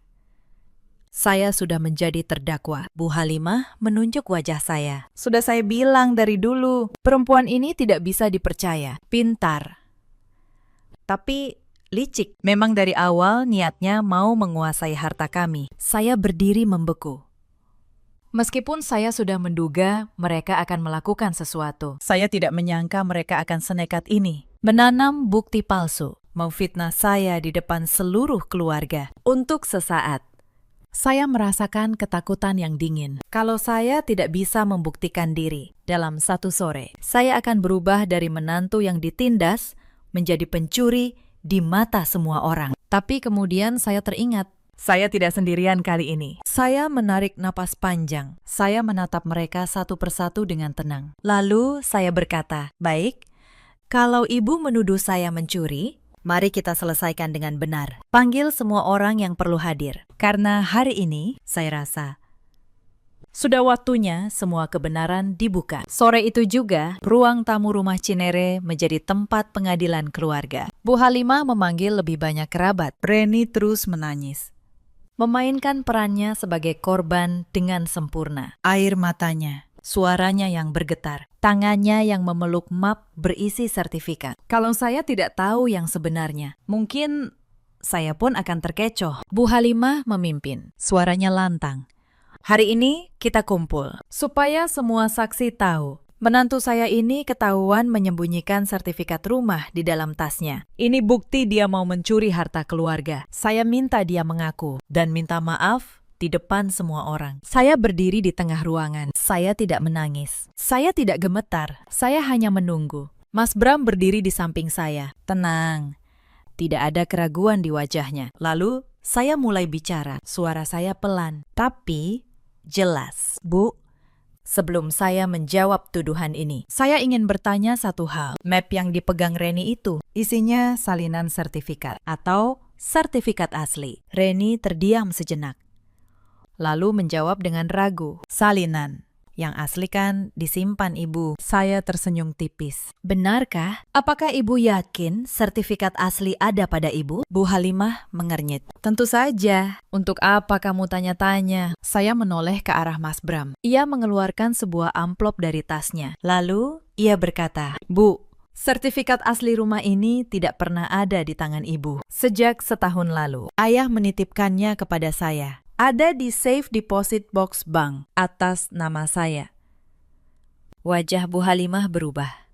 Saya sudah menjadi terdakwa. Bu Halimah menunjuk wajah saya. Sudah saya bilang dari dulu, perempuan ini tidak bisa dipercaya. Pintar, tapi licik. Memang dari awal niatnya mau menguasai harta kami. Saya berdiri membeku. Meskipun saya sudah menduga mereka akan melakukan sesuatu, saya tidak menyangka mereka akan senekat ini. Menanam bukti palsu, memfitnah saya di depan seluruh keluarga. Untuk sesaat, saya merasakan ketakutan yang dingin. Kalau saya tidak bisa membuktikan diri, dalam satu sore, saya akan berubah dari menantu yang ditindas menjadi pencuri di mata semua orang. Tapi kemudian saya teringat, saya tidak sendirian kali ini. Saya menarik napas panjang. Saya menatap mereka satu persatu dengan tenang. Lalu saya berkata, baik, kalau ibu menuduh saya mencuri, mari kita selesaikan dengan benar. Panggil semua orang yang perlu hadir. Karena hari ini, saya rasa, sudah waktunya semua kebenaran dibuka. Sore itu juga, ruang tamu rumah Cinere menjadi tempat pengadilan keluarga. Bu Halimah memanggil lebih banyak kerabat. Reni terus menangis. Memainkan perannya sebagai korban dengan sempurna. Air matanya, suaranya yang bergetar, tangannya yang memeluk map berisi sertifikat. Kalau saya tidak tahu yang sebenarnya, mungkin saya pun akan terkecoh. Bu Halimah memimpin, suaranya lantang. Hari ini kita kumpul, supaya semua saksi tahu. Menantu saya ini ketahuan menyembunyikan sertifikat rumah di dalam tasnya. Ini bukti dia mau mencuri harta keluarga. Saya minta dia mengaku dan minta maaf di depan semua orang. Saya berdiri di tengah ruangan. Saya tidak menangis. Saya tidak gemetar. Saya hanya menunggu. Mas Bram berdiri di samping saya. Tenang. Tidak ada keraguan di wajahnya. Lalu saya mulai bicara. Suara saya pelan, tapi jelas. Bu, Sebelum saya menjawab tuduhan ini, saya ingin bertanya satu hal. Map yang dipegang Reni itu, isinya salinan sertifikat atau sertifikat asli. Reni terdiam sejenak, lalu menjawab dengan ragu. Salinan. Yang asli kan disimpan ibu. Saya tersenyum tipis. Benarkah? Apakah ibu yakin sertifikat asli ada pada ibu? Bu Halimah mengernyit. Tentu saja. Untuk apa kamu tanya-tanya? Saya menoleh ke arah Mas Bram. Ia mengeluarkan sebuah amplop dari tasnya. Lalu ia berkata, Bu, sertifikat asli rumah ini tidak pernah ada di tangan ibu. Sejak setahun lalu, ayah menitipkannya kepada saya. Ada di safe deposit box bank atas nama saya. Wajah Bu Halimah berubah.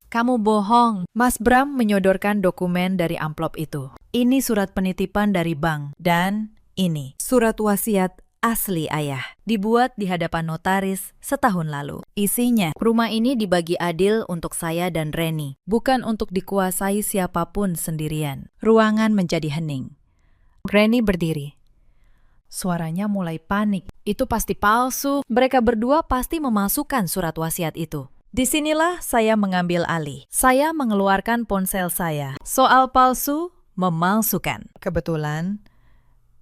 Kamu bohong. Mas Bram menyodorkan dokumen dari amplop itu. Ini surat penitipan dari bank. Dan ini surat wasiat asli ayah. Dibuat di hadapan notaris setahun lalu. Isinya, rumah ini dibagi adil untuk saya dan Reni. Bukan untuk dikuasai siapapun sendirian. Ruangan menjadi hening. Reni berdiri. Suaranya mulai panik. Itu pasti palsu. Mereka berdua pasti memasukkan surat wasiat itu. Disinilah saya mengambil alih. Saya mengeluarkan ponsel saya. Soal palsu, memalsukan. Kebetulan,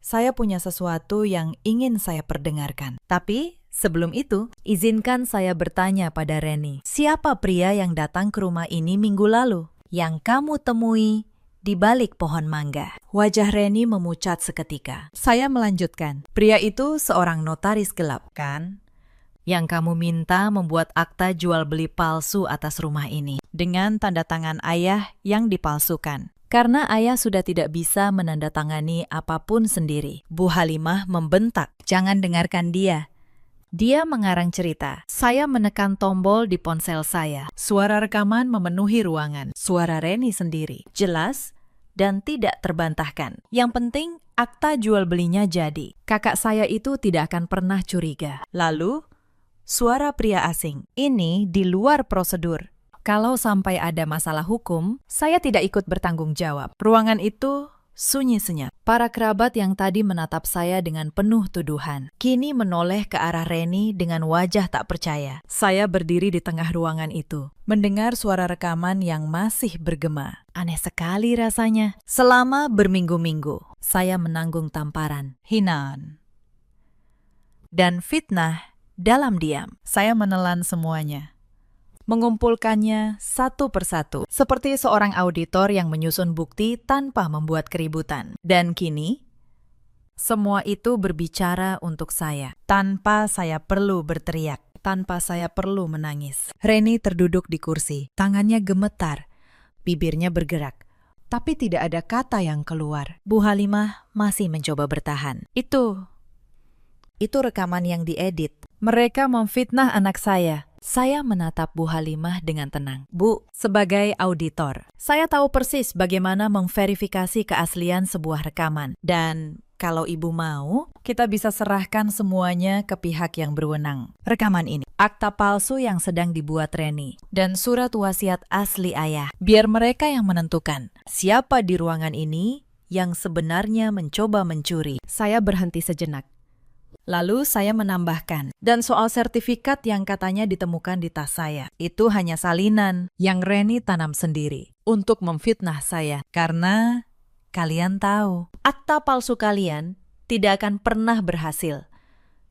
saya punya sesuatu yang ingin saya perdengarkan. Tapi, sebelum itu, izinkan saya bertanya pada Reni. Siapa pria yang datang ke rumah ini minggu lalu? Yang kamu temui di balik pohon mangga. Wajah Reni memucat seketika. Saya melanjutkan. Pria itu seorang notaris gelap, kan? Yang kamu minta membuat akta jual beli palsu atas rumah ini. Dengan tanda tangan ayah yang dipalsukan. Karena ayah sudah tidak bisa menandatangani apapun sendiri. Bu Halimah membentak. Jangan dengarkan dia. Dia mengarang cerita. Saya menekan tombol di ponsel saya. Suara rekaman memenuhi ruangan. Suara Reni sendiri. Jelas dan tidak terbantahkan. Yang penting, akta jual belinya jadi. Kakak saya itu tidak akan pernah curiga. Lalu, suara pria asing. Ini di luar prosedur. Kalau sampai ada masalah hukum, saya tidak ikut bertanggung jawab. Ruangan itu sunyi senyap. Para kerabat yang tadi menatap saya dengan penuh tuduhan, kini menoleh ke arah Reni dengan wajah tak percaya. Saya berdiri di tengah ruangan itu, mendengar suara rekaman yang masih bergema. Aneh sekali rasanya. Selama berminggu-minggu, saya menanggung tamparan, hinaan, dan fitnah dalam diam. Saya menelan semuanya, mengumpulkannya satu persatu, seperti seorang auditor yang menyusun bukti tanpa membuat keributan. Dan kini, semua itu berbicara untuk saya, tanpa saya perlu berteriak, tanpa saya perlu menangis. Reni terduduk di kursi, tangannya gemetar, bibirnya bergerak, tapi tidak ada kata yang keluar. Bu Halimah masih mencoba bertahan. Itu rekaman yang diedit. Mereka memfitnah anak saya. Saya menatap Bu Halimah dengan tenang. Bu, sebagai auditor, saya tahu persis bagaimana memverifikasi keaslian sebuah rekaman. Dan kalau ibu mau, kita bisa serahkan semuanya ke pihak yang berwenang. Rekaman ini, akta palsu yang sedang dibuat Reni, dan surat wasiat asli ayah. Biar mereka yang menentukan siapa di ruangan ini yang sebenarnya mencoba mencuri. Saya berhenti sejenak. Lalu saya menambahkan, dan soal sertifikat yang katanya ditemukan di tas saya, itu hanya salinan yang Reni tanam sendiri untuk memfitnah saya. Karena kalian tahu, akta palsu kalian tidak akan pernah berhasil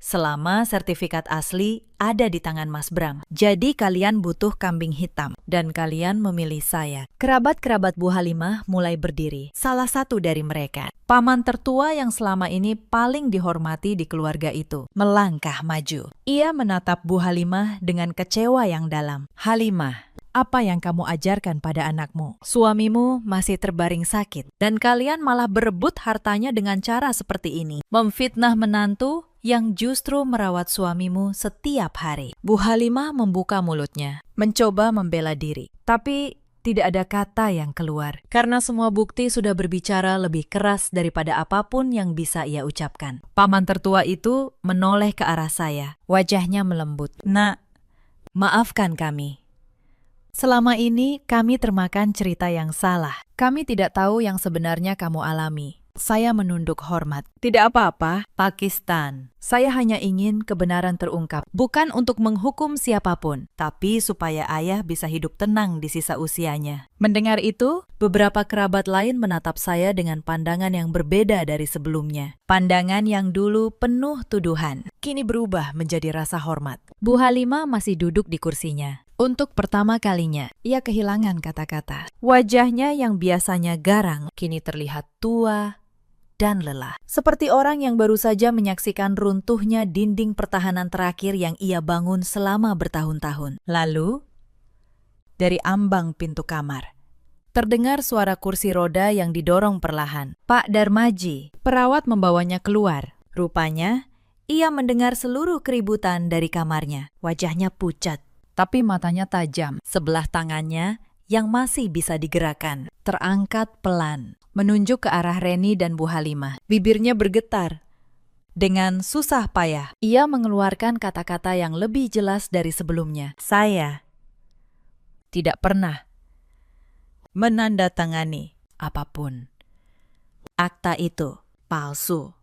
selama sertifikat asli ada di tangan Mas Bram. Jadi kalian butuh kambing hitam, dan kalian memilih saya. Kerabat-kerabat Bu Halimah mulai berdiri. Salah satu dari mereka, paman tertua yang selama ini paling dihormati di keluarga itu, melangkah maju. Ia menatap Bu Halimah dengan kecewa yang dalam. Halimah, apa yang kamu ajarkan pada anakmu? Suamimu masih terbaring sakit, dan kalian malah berebut hartanya dengan cara seperti ini. Memfitnah menantu yang justru merawat suamimu setiap hari. Bu Halimah membuka mulutnya, mencoba membela diri. Tapi tidak ada kata yang keluar, karena semua bukti sudah berbicara lebih keras daripada apapun yang bisa ia ucapkan. Paman tertua itu menoleh ke arah saya, wajahnya melembut. Nak, maafkan kami. Selama ini kami termakan cerita yang salah. Kami tidak tahu yang sebenarnya kamu alami. Saya menunduk hormat. Tidak apa-apa, Pakistan. Saya hanya ingin kebenaran terungkap. Bukan untuk menghukum siapapun, tapi supaya ayah bisa hidup tenang di sisa usianya. Mendengar itu, beberapa kerabat lain menatap saya dengan pandangan yang berbeda dari sebelumnya. Pandangan yang dulu penuh tuduhan, kini berubah menjadi rasa hormat. Bu Halimah masih duduk di kursinya. Untuk pertama kalinya, ia kehilangan kata-kata. Wajahnya yang biasanya garang, kini terlihat tua dan lelah. Seperti orang yang baru saja menyaksikan runtuhnya dinding pertahanan terakhir yang ia bangun selama bertahun-tahun. Lalu, dari ambang pintu kamar, terdengar suara kursi roda yang didorong perlahan. Pak Darmaji, perawat membawanya keluar. Rupanya, ia mendengar seluruh keributan dari kamarnya. Wajahnya pucat, tapi matanya tajam. Sebelah tangannya yang masih bisa digerakkan terangkat pelan, menunjuk ke arah Reni dan Bu Halimah. Bibirnya bergetar. Dengan susah payah, ia mengeluarkan kata-kata yang lebih jelas dari sebelumnya. Saya tidak pernah menandatangani apapun. Akta itu palsu.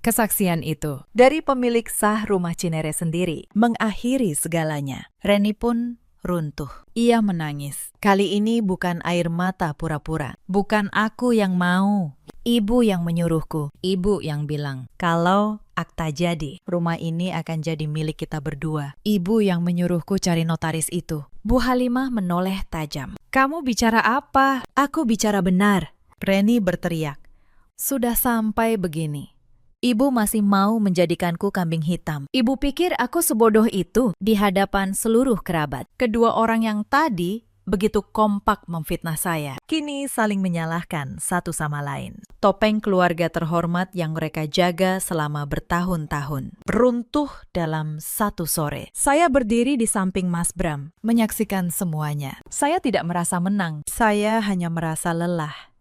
Kesaksian itu dari pemilik sah rumah Cinere sendiri mengakhiri segalanya. Reni pun runtuh. Ia menangis. Kali ini bukan air mata pura-pura. Bukan aku yang mau. Ibu yang menyuruhku. Ibu yang bilang, kalau akta jadi, rumah ini akan jadi milik kita berdua. Ibu yang menyuruhku cari notaris itu. Bu Halimah menoleh tajam. Kamu bicara apa? Aku bicara benar. Reni berteriak. Sudah sampai begini. Ibu masih mau menjadikanku kambing hitam. Ibu pikir aku sebodoh itu di hadapan seluruh kerabat. Kedua orang yang tadi begitu kompak memfitnah saya, kini saling menyalahkan satu sama lain. Topeng keluarga terhormat yang mereka jaga selama bertahun-tahun runtuh dalam satu sore. Saya berdiri di samping Mas Bram, menyaksikan semuanya. Saya tidak merasa menang, saya hanya merasa lelah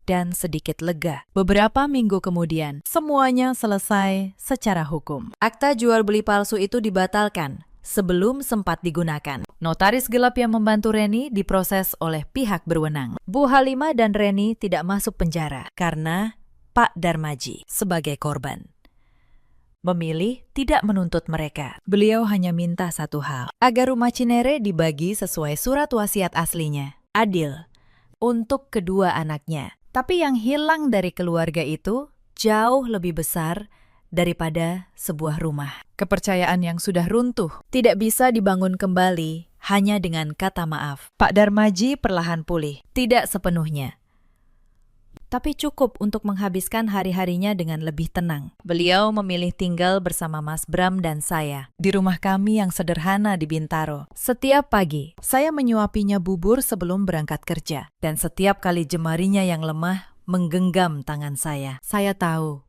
dan sedikit lega. Beberapa minggu kemudian, semuanya selesai secara hukum. Akta jual beli palsu itu dibatalkan sebelum sempat digunakan. Notaris gelap yang membantu Reni diproses oleh pihak berwenang. Bu Halimah dan Reni tidak masuk penjara karena Pak Darmaji sebagai korban memilih tidak menuntut mereka. Beliau hanya minta satu hal, agar rumah Cinere dibagi sesuai surat wasiat aslinya, adil untuk kedua anaknya. Tapi yang hilang dari keluarga itu jauh lebih besar daripada sebuah rumah. Kepercayaan yang sudah runtuh tidak bisa dibangun kembali hanya dengan kata maaf. Pak Darmaji perlahan pulih, tidak sepenuhnya, tapi cukup untuk menghabiskan hari-harinya dengan lebih tenang. Beliau memilih tinggal bersama Mas Bram dan saya di rumah kami yang sederhana di Bintaro. Setiap pagi, saya menyuapinya bubur sebelum berangkat kerja. Dan setiap kali jemarinya yang lemah menggenggam tangan saya tahu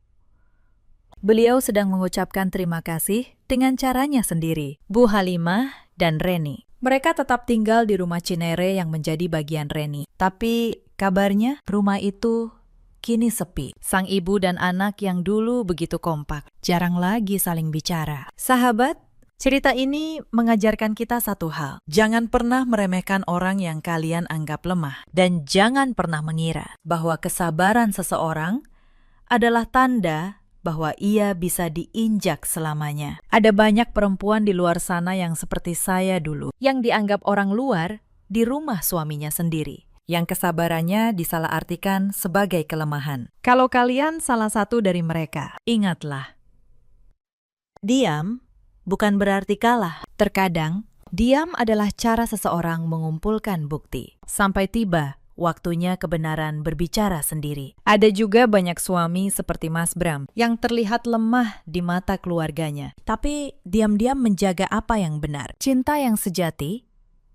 beliau sedang mengucapkan terima kasih dengan caranya sendiri. Bu Halimah dan Reni, mereka tetap tinggal di rumah Cinere yang menjadi bagian Reni. Tapi kabarnya rumah itu kini sepi. Sang ibu dan anak yang dulu begitu kompak, jarang lagi saling bicara. Sahabat, cerita ini mengajarkan kita satu hal. Jangan pernah meremehkan orang yang kalian anggap lemah. Dan jangan pernah mengira bahwa kesabaran seseorang adalah tanda bahwa ia bisa diinjak selamanya. Ada banyak perempuan di luar sana yang seperti saya dulu, yang dianggap orang luar di rumah suaminya sendiri, yang kesabarannya disalahartikan sebagai kelemahan. Kalau kalian salah satu dari mereka, ingatlah, diam bukan berarti kalah. Terkadang, diam adalah cara seseorang mengumpulkan bukti sampai tiba waktunya kebenaran berbicara sendiri. Ada juga banyak suami seperti Mas Bram yang terlihat lemah di mata keluarganya, tapi diam-diam menjaga apa yang benar. Cinta yang sejati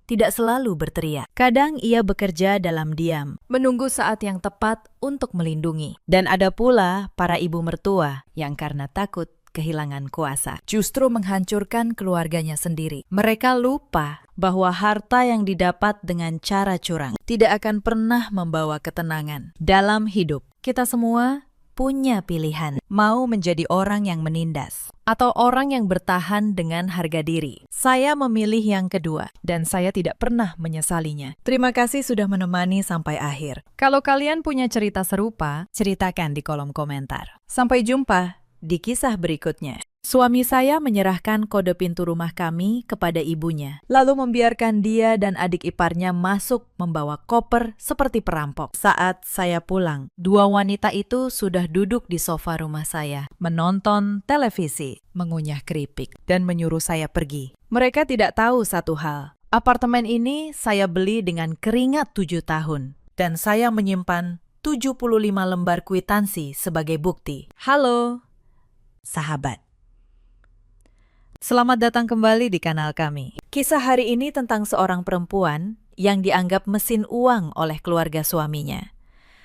tidak selalu berteriak. Kadang ia bekerja dalam diam, menunggu saat yang tepat untuk melindungi. Dan ada pula para ibu mertua yang karena takut kehilangan kuasa, justru menghancurkan keluarganya sendiri. Mereka lupa bahwa harta yang didapat dengan cara curang tidak akan pernah membawa ketenangan dalam hidup. Kita semua punya pilihan, mau menjadi orang yang menindas atau orang yang bertahan dengan harga diri. Saya memilih yang kedua, dan saya tidak pernah menyesalinya. Terima kasih sudah menemani sampai akhir. Kalau kalian punya cerita serupa, ceritakan di kolom komentar. Sampai jumpa di kisah berikutnya. Suami saya menyerahkan kode pintu rumah kami kepada ibunya, lalu membiarkan dia dan adik iparnya masuk membawa koper seperti perampok. Saat saya pulang, dua wanita itu sudah duduk di sofa rumah saya, menonton televisi, mengunyah keripik, dan menyuruh saya pergi. Mereka tidak tahu satu hal. Apartemen ini saya beli dengan keringat 7 tahun, dan saya menyimpan 75 lembar kwitansi sebagai bukti. Halo, sahabat. Selamat datang kembali di kanal kami. Kisah hari ini tentang seorang perempuan yang dianggap mesin uang oleh keluarga suaminya.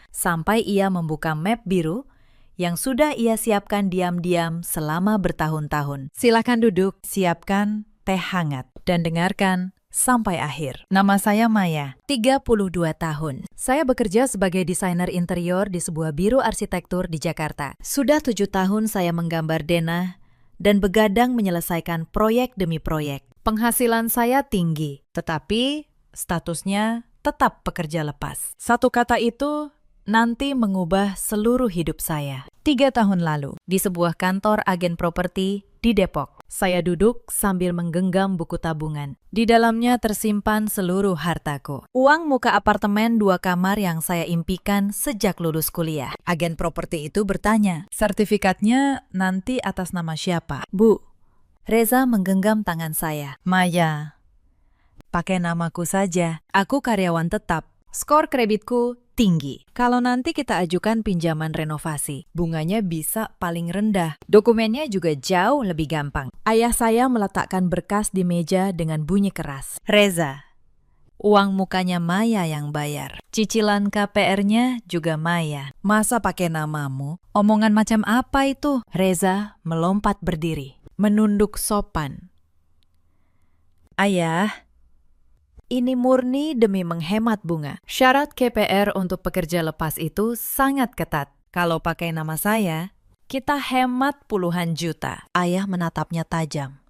Sampai ia membuka map biru yang sudah ia siapkan diam-diam selama bertahun-tahun. Silakan duduk, siapkan teh hangat, dan dengarkan sampai akhir. Nama saya Maya, 32 tahun. Saya bekerja sebagai desainer interior di sebuah biro arsitektur di Jakarta. Sudah 7 tahun saya menggambar denah dan begadang menyelesaikan proyek demi proyek. Penghasilan saya tinggi, tetapi statusnya tetap pekerja lepas. Satu kata itu nanti mengubah seluruh hidup saya. 3 tahun lalu, di sebuah kantor agen properti di Depok, saya duduk sambil menggenggam buku tabungan. Di dalamnya tersimpan seluruh hartaku. Uang muka apartemen 2 kamar yang saya impikan sejak lulus kuliah. Agen properti itu bertanya, sertifikatnya nanti atas nama siapa? Bu, Reza menggenggam tangan saya. Maya, pakai namaku saja. Aku karyawan tetap. Skor kreditku tinggi. Kalau nanti kita ajukan pinjaman renovasi, bunganya bisa paling rendah. Dokumennya juga jauh lebih gampang. Ayah saya meletakkan berkas di meja dengan bunyi keras. Reza, uang mukanya Maya yang bayar. Cicilan KPR-nya juga Maya. Masa pakai namamu? Omongan macam apa itu? Reza melompat berdiri, menunduk sopan. Ayah, ini murni demi menghemat bunga. Syarat KPR untuk pekerja lepas itu sangat ketat. Kalau pakai nama saya, kita hemat puluhan juta. Ayah menatapnya tajam.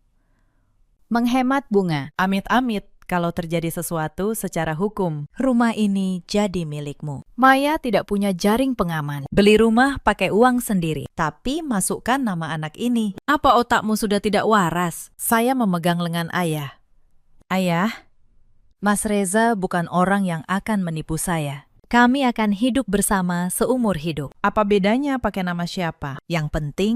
Menghemat bunga? Amit-amit kalau terjadi sesuatu secara hukum. Rumah ini jadi milikmu. Maya tidak punya jaring pengaman. Beli rumah pakai uang sendiri. Tapi masukkan nama anak ini. Apa otakmu sudah tidak waras? Saya memegang lengan ayah. Ayah, Mas Reza bukan orang yang akan menipu saya. Kami akan hidup bersama seumur hidup. Apa bedanya pakai nama siapa? Yang penting,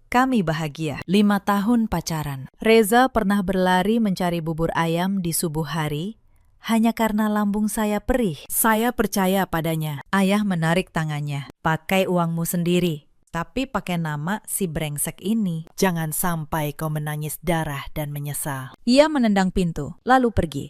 kami bahagia. 5 tahun pacaran. Reza pernah berlari mencari bubur ayam di subuh hari, hanya karena lambung saya perih. Saya percaya padanya. Ayah menarik tangannya. Pakai uangmu sendiri. Tapi pakai nama si brengsek ini. Jangan sampai kau menangis darah dan menyesal. Ia menendang pintu, lalu pergi.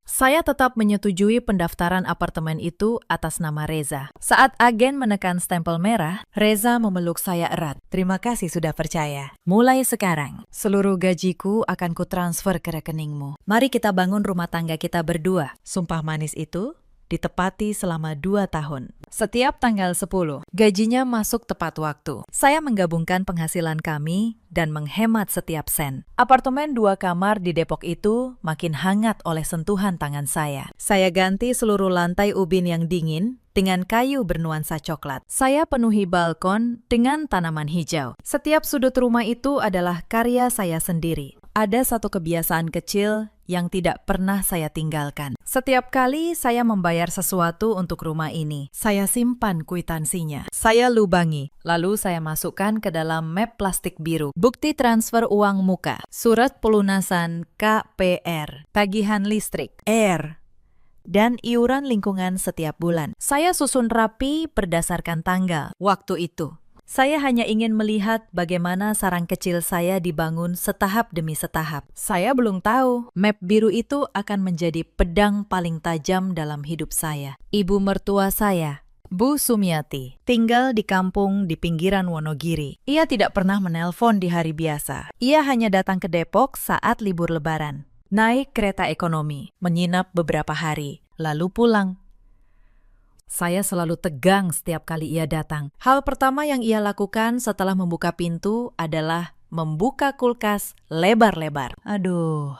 Saya tetap menyetujui pendaftaran apartemen itu atas nama Reza. Saat agen menekan stempel merah, Reza memeluk saya erat. Terima kasih sudah percaya. Mulai sekarang, seluruh gajiku akan kutransfer ke rekeningmu. Mari kita bangun rumah tangga kita berdua. Sumpah manis itu ditepati selama 2 tahun. Setiap tanggal 10, gajinya masuk tepat waktu. Saya menggabungkan penghasilan kami dan menghemat setiap sen. Apartemen 2 kamar di Depok itu makin hangat oleh sentuhan tangan saya. Saya ganti seluruh lantai ubin yang dingin dengan kayu bernuansa coklat. Saya penuhi balkon dengan tanaman hijau. Setiap sudut rumah itu adalah karya saya sendiri. Ada satu kebiasaan kecil yang tidak pernah saya tinggalkan. Setiap kali saya membayar sesuatu untuk rumah ini, saya simpan kwitansinya. Saya lubangi, lalu saya masukkan ke dalam map plastik biru. Bukti transfer uang muka, surat pelunasan KPR, tagihan listrik, air, dan iuran lingkungan setiap bulan. Saya susun rapi berdasarkan tanggal. Waktu itu, saya hanya ingin melihat bagaimana sarang kecil saya dibangun setahap demi setahap. Saya belum tahu map biru itu akan menjadi pedang paling tajam dalam hidup saya. Ibu mertua saya, Bu Sumiati, tinggal di kampung di pinggiran Wonogiri. Ia tidak pernah menelpon di hari biasa. Ia hanya datang ke Depok saat libur Lebaran. Naik kereta ekonomi, menginap beberapa hari, lalu pulang. Saya selalu tegang setiap kali ia datang. Hal pertama yang ia lakukan setelah membuka pintu adalah membuka kulkas lebar-lebar. Aduh,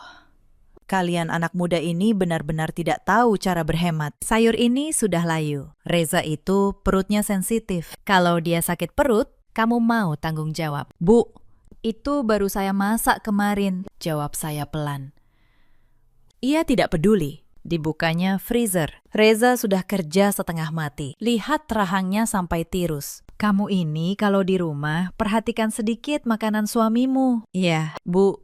kalian anak muda ini benar-benar tidak tahu cara berhemat. Sayur ini sudah layu. Reza itu perutnya sensitif. Kalau dia sakit perut, kamu mau tanggung jawab? Bu, itu baru saya masak kemarin, jawab saya pelan. Ia tidak peduli. Dibukanya freezer. Reza sudah kerja setengah mati. Lihat rahangnya sampai tirus. Kamu ini kalau di rumah perhatikan sedikit makanan suamimu. Iya, Bu.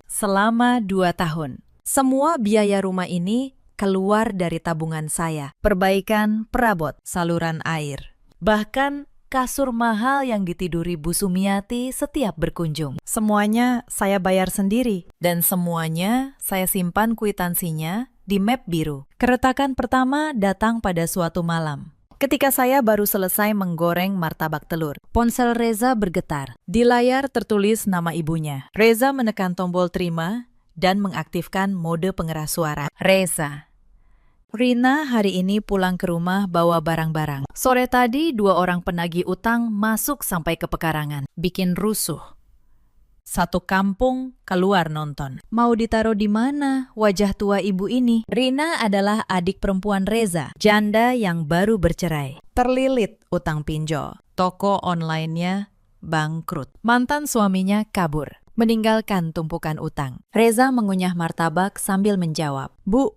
Selama 2 tahun. Semua biaya rumah ini keluar dari tabungan saya. Perbaikan perabot, saluran air. Bahkan kasur mahal yang ditiduri Bu Sumiati setiap berkunjung. Semuanya saya bayar sendiri. Dan semuanya saya simpan kwitansinya di map biru. Keretakan pertama datang pada suatu malam. Ketika saya baru selesai menggoreng martabak telur, ponsel Reza bergetar. Di layar tertulis nama ibunya. Reza menekan tombol terima dan mengaktifkan mode pengeras suara. Reza. Rina hari ini pulang ke rumah bawa barang-barang. Sore tadi 2 orang penagih utang masuk sampai ke pekarangan. Bikin rusuh. Satu kampung keluar nonton. Mau ditaruh di mana wajah tua ibu ini? Rina adalah adik perempuan Reza, janda yang baru bercerai. Terlilit utang pinjol. Toko online-nya bangkrut. Mantan suaminya kabur, meninggalkan tumpukan utang. Reza mengunyah martabak sambil menjawab, Bu,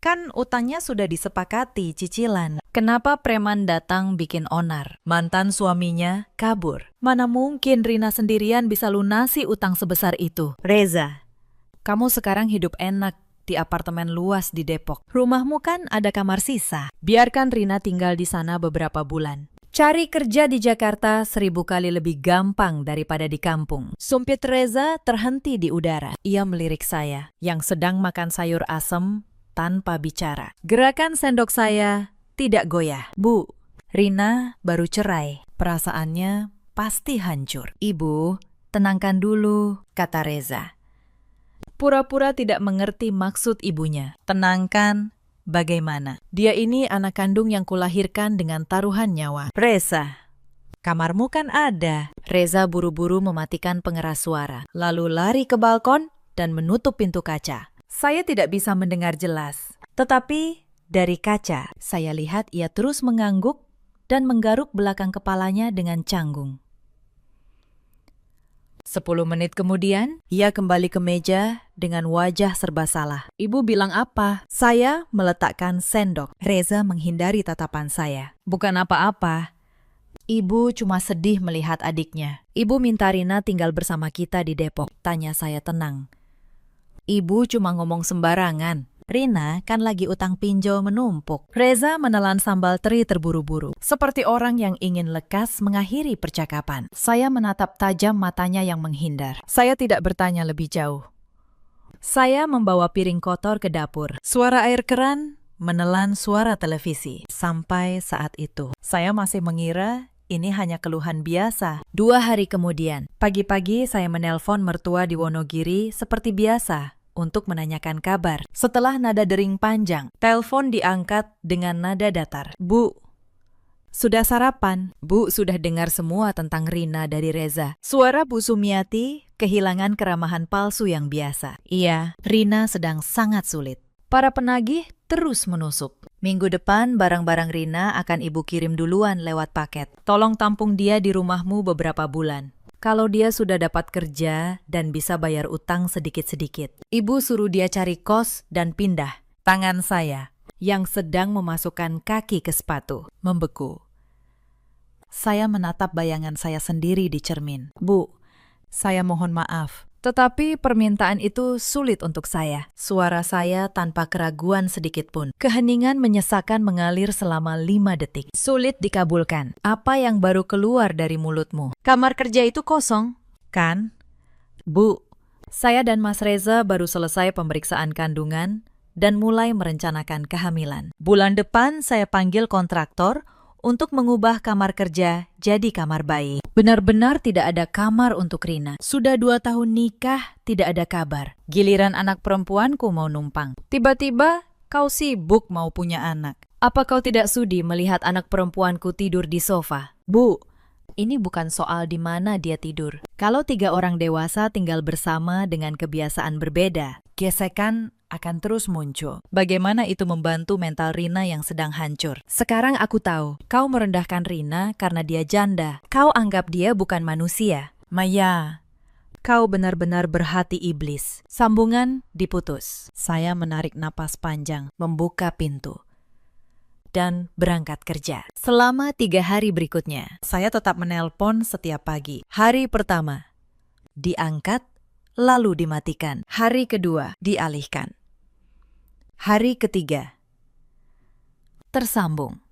kan utangnya sudah disepakati cicilan. Kenapa preman datang bikin onar? Mantan suaminya kabur. Mana mungkin Rina sendirian bisa lunasi utang sebesar itu? Reza, kamu sekarang hidup enak di apartemen luas di Depok. Rumahmu kan ada kamar sisa. Biarkan Rina tinggal di sana beberapa bulan. Cari kerja di Jakarta 1000 kali lebih gampang daripada di kampung. Sumpit Reza terhenti di udara. Ia melirik saya yang sedang makan sayur asem tanpa bicara. Gerakan sendok saya tidak goyah. Bu, Rina baru cerai. Perasaannya pasti hancur. Ibu, tenangkan dulu, kata Reza. Pura-pura tidak mengerti maksud ibunya. Tenangkan bagaimana? Dia ini anak kandung yang kulahirkan dengan taruhan nyawa. Reza, kamarmu kan ada. Reza buru-buru mematikan pengeras suara, lalu lari ke balkon dan menutup pintu kaca. Saya tidak bisa mendengar jelas, tetapi dari kaca saya lihat ia terus mengangguk dan menggaruk belakang kepalanya dengan canggung. 10 menit kemudian, ia kembali ke meja dengan wajah serba salah. Ibu bilang apa? Saya meletakkan sendok. Reza menghindari tatapan saya. Bukan apa-apa. Ibu cuma sedih melihat adiknya. Ibu minta Rina tinggal bersama kita di Depok, tanya saya tenang. Ibu cuma ngomong sembarangan. Rina kan lagi utang pinjol menumpuk. Reza menelan sambal teri terburu-buru, seperti orang yang ingin lekas mengakhiri percakapan. Saya menatap tajam matanya yang menghindar. Saya tidak bertanya lebih jauh. Saya membawa piring kotor ke dapur. Suara air keran menelan suara televisi. Sampai saat itu, saya masih mengira ini hanya keluhan biasa. 2 hari kemudian, pagi-pagi saya menelpon mertua di Wonogiri seperti biasa untuk menanyakan kabar. Setelah nada dering panjang, telepon diangkat dengan nada datar. Bu, sudah sarapan? Bu sudah dengar semua tentang Rina dari Reza. Suara Bu Sumiati kehilangan keramahan palsu yang biasa. Iya, Rina sedang sangat sulit. Para penagih terus menusuk. Minggu depan barang-barang Rina akan ibu kirim duluan lewat paket. Tolong tampung dia di rumahmu beberapa bulan. Kalau dia sudah dapat kerja dan bisa bayar utang sedikit-sedikit, ibu suruh dia cari kos dan pindah. Tangan saya yang sedang memasukkan kaki ke sepatu membeku. Saya menatap bayangan saya sendiri di cermin. Bu, saya mohon maaf. Tetapi permintaan itu sulit untuk saya. Suara saya tanpa keraguan sedikit pun. Keheningan menyesakan mengalir selama 5 detik. Sulit dikabulkan. Apa yang baru keluar dari mulutmu? Kamar kerja itu kosong, kan? Bu, saya dan Mas Reza baru selesai pemeriksaan kandungan dan mulai merencanakan kehamilan. Bulan depan saya panggil kontraktor untuk mengubah kamar kerja jadi kamar bayi. Benar-benar tidak ada kamar untuk Rina. Sudah 2 tahun nikah, tidak ada kabar. Giliran anak perempuanku mau numpang. Tiba-tiba kau sibuk mau punya anak. Apa kau tidak sudi melihat anak perempuanku tidur di sofa? Bu, ini bukan soal di mana dia tidur. Kalau 3 orang dewasa tinggal bersama dengan kebiasaan berbeda, gesekan akan terus muncul. Bagaimana itu membantu mental Rina yang sedang hancur? Sekarang aku tahu, kau merendahkan Rina karena dia janda. Kau anggap dia bukan manusia. Maya, kau benar-benar berhati iblis. Sambungan diputus. Saya menarik napas panjang, membuka pintu, dan berangkat kerja. Selama 3 hari berikutnya, saya tetap menelpon setiap pagi. Hari pertama, diangkat, lalu dimatikan. Hari kedua, dialihkan. Hari ketiga, tersambung.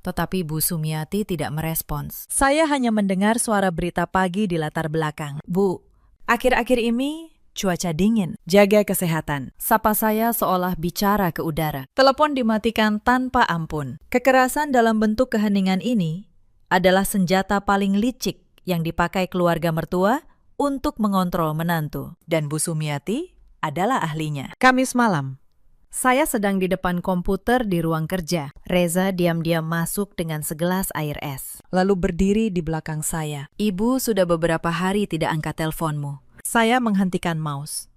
Tetapi Bu Sumiati tidak merespons. Saya hanya mendengar suara berita pagi di latar belakang. Bu, akhir-akhir ini cuaca dingin, jaga kesehatan. Sapa saya seolah bicara ke udara. Telepon dimatikan tanpa ampun. Kekerasan dalam bentuk keheningan ini adalah senjata paling licik yang dipakai keluarga mertua untuk mengontrol menantu. Dan Bu Sumiati adalah ahlinya. Kamis malam, saya sedang di depan komputer di ruang kerja. Reza diam-diam masuk dengan segelas air es, lalu berdiri di belakang saya. Ibu sudah beberapa hari tidak angkat teleponmu. Saya menghentikan mouse,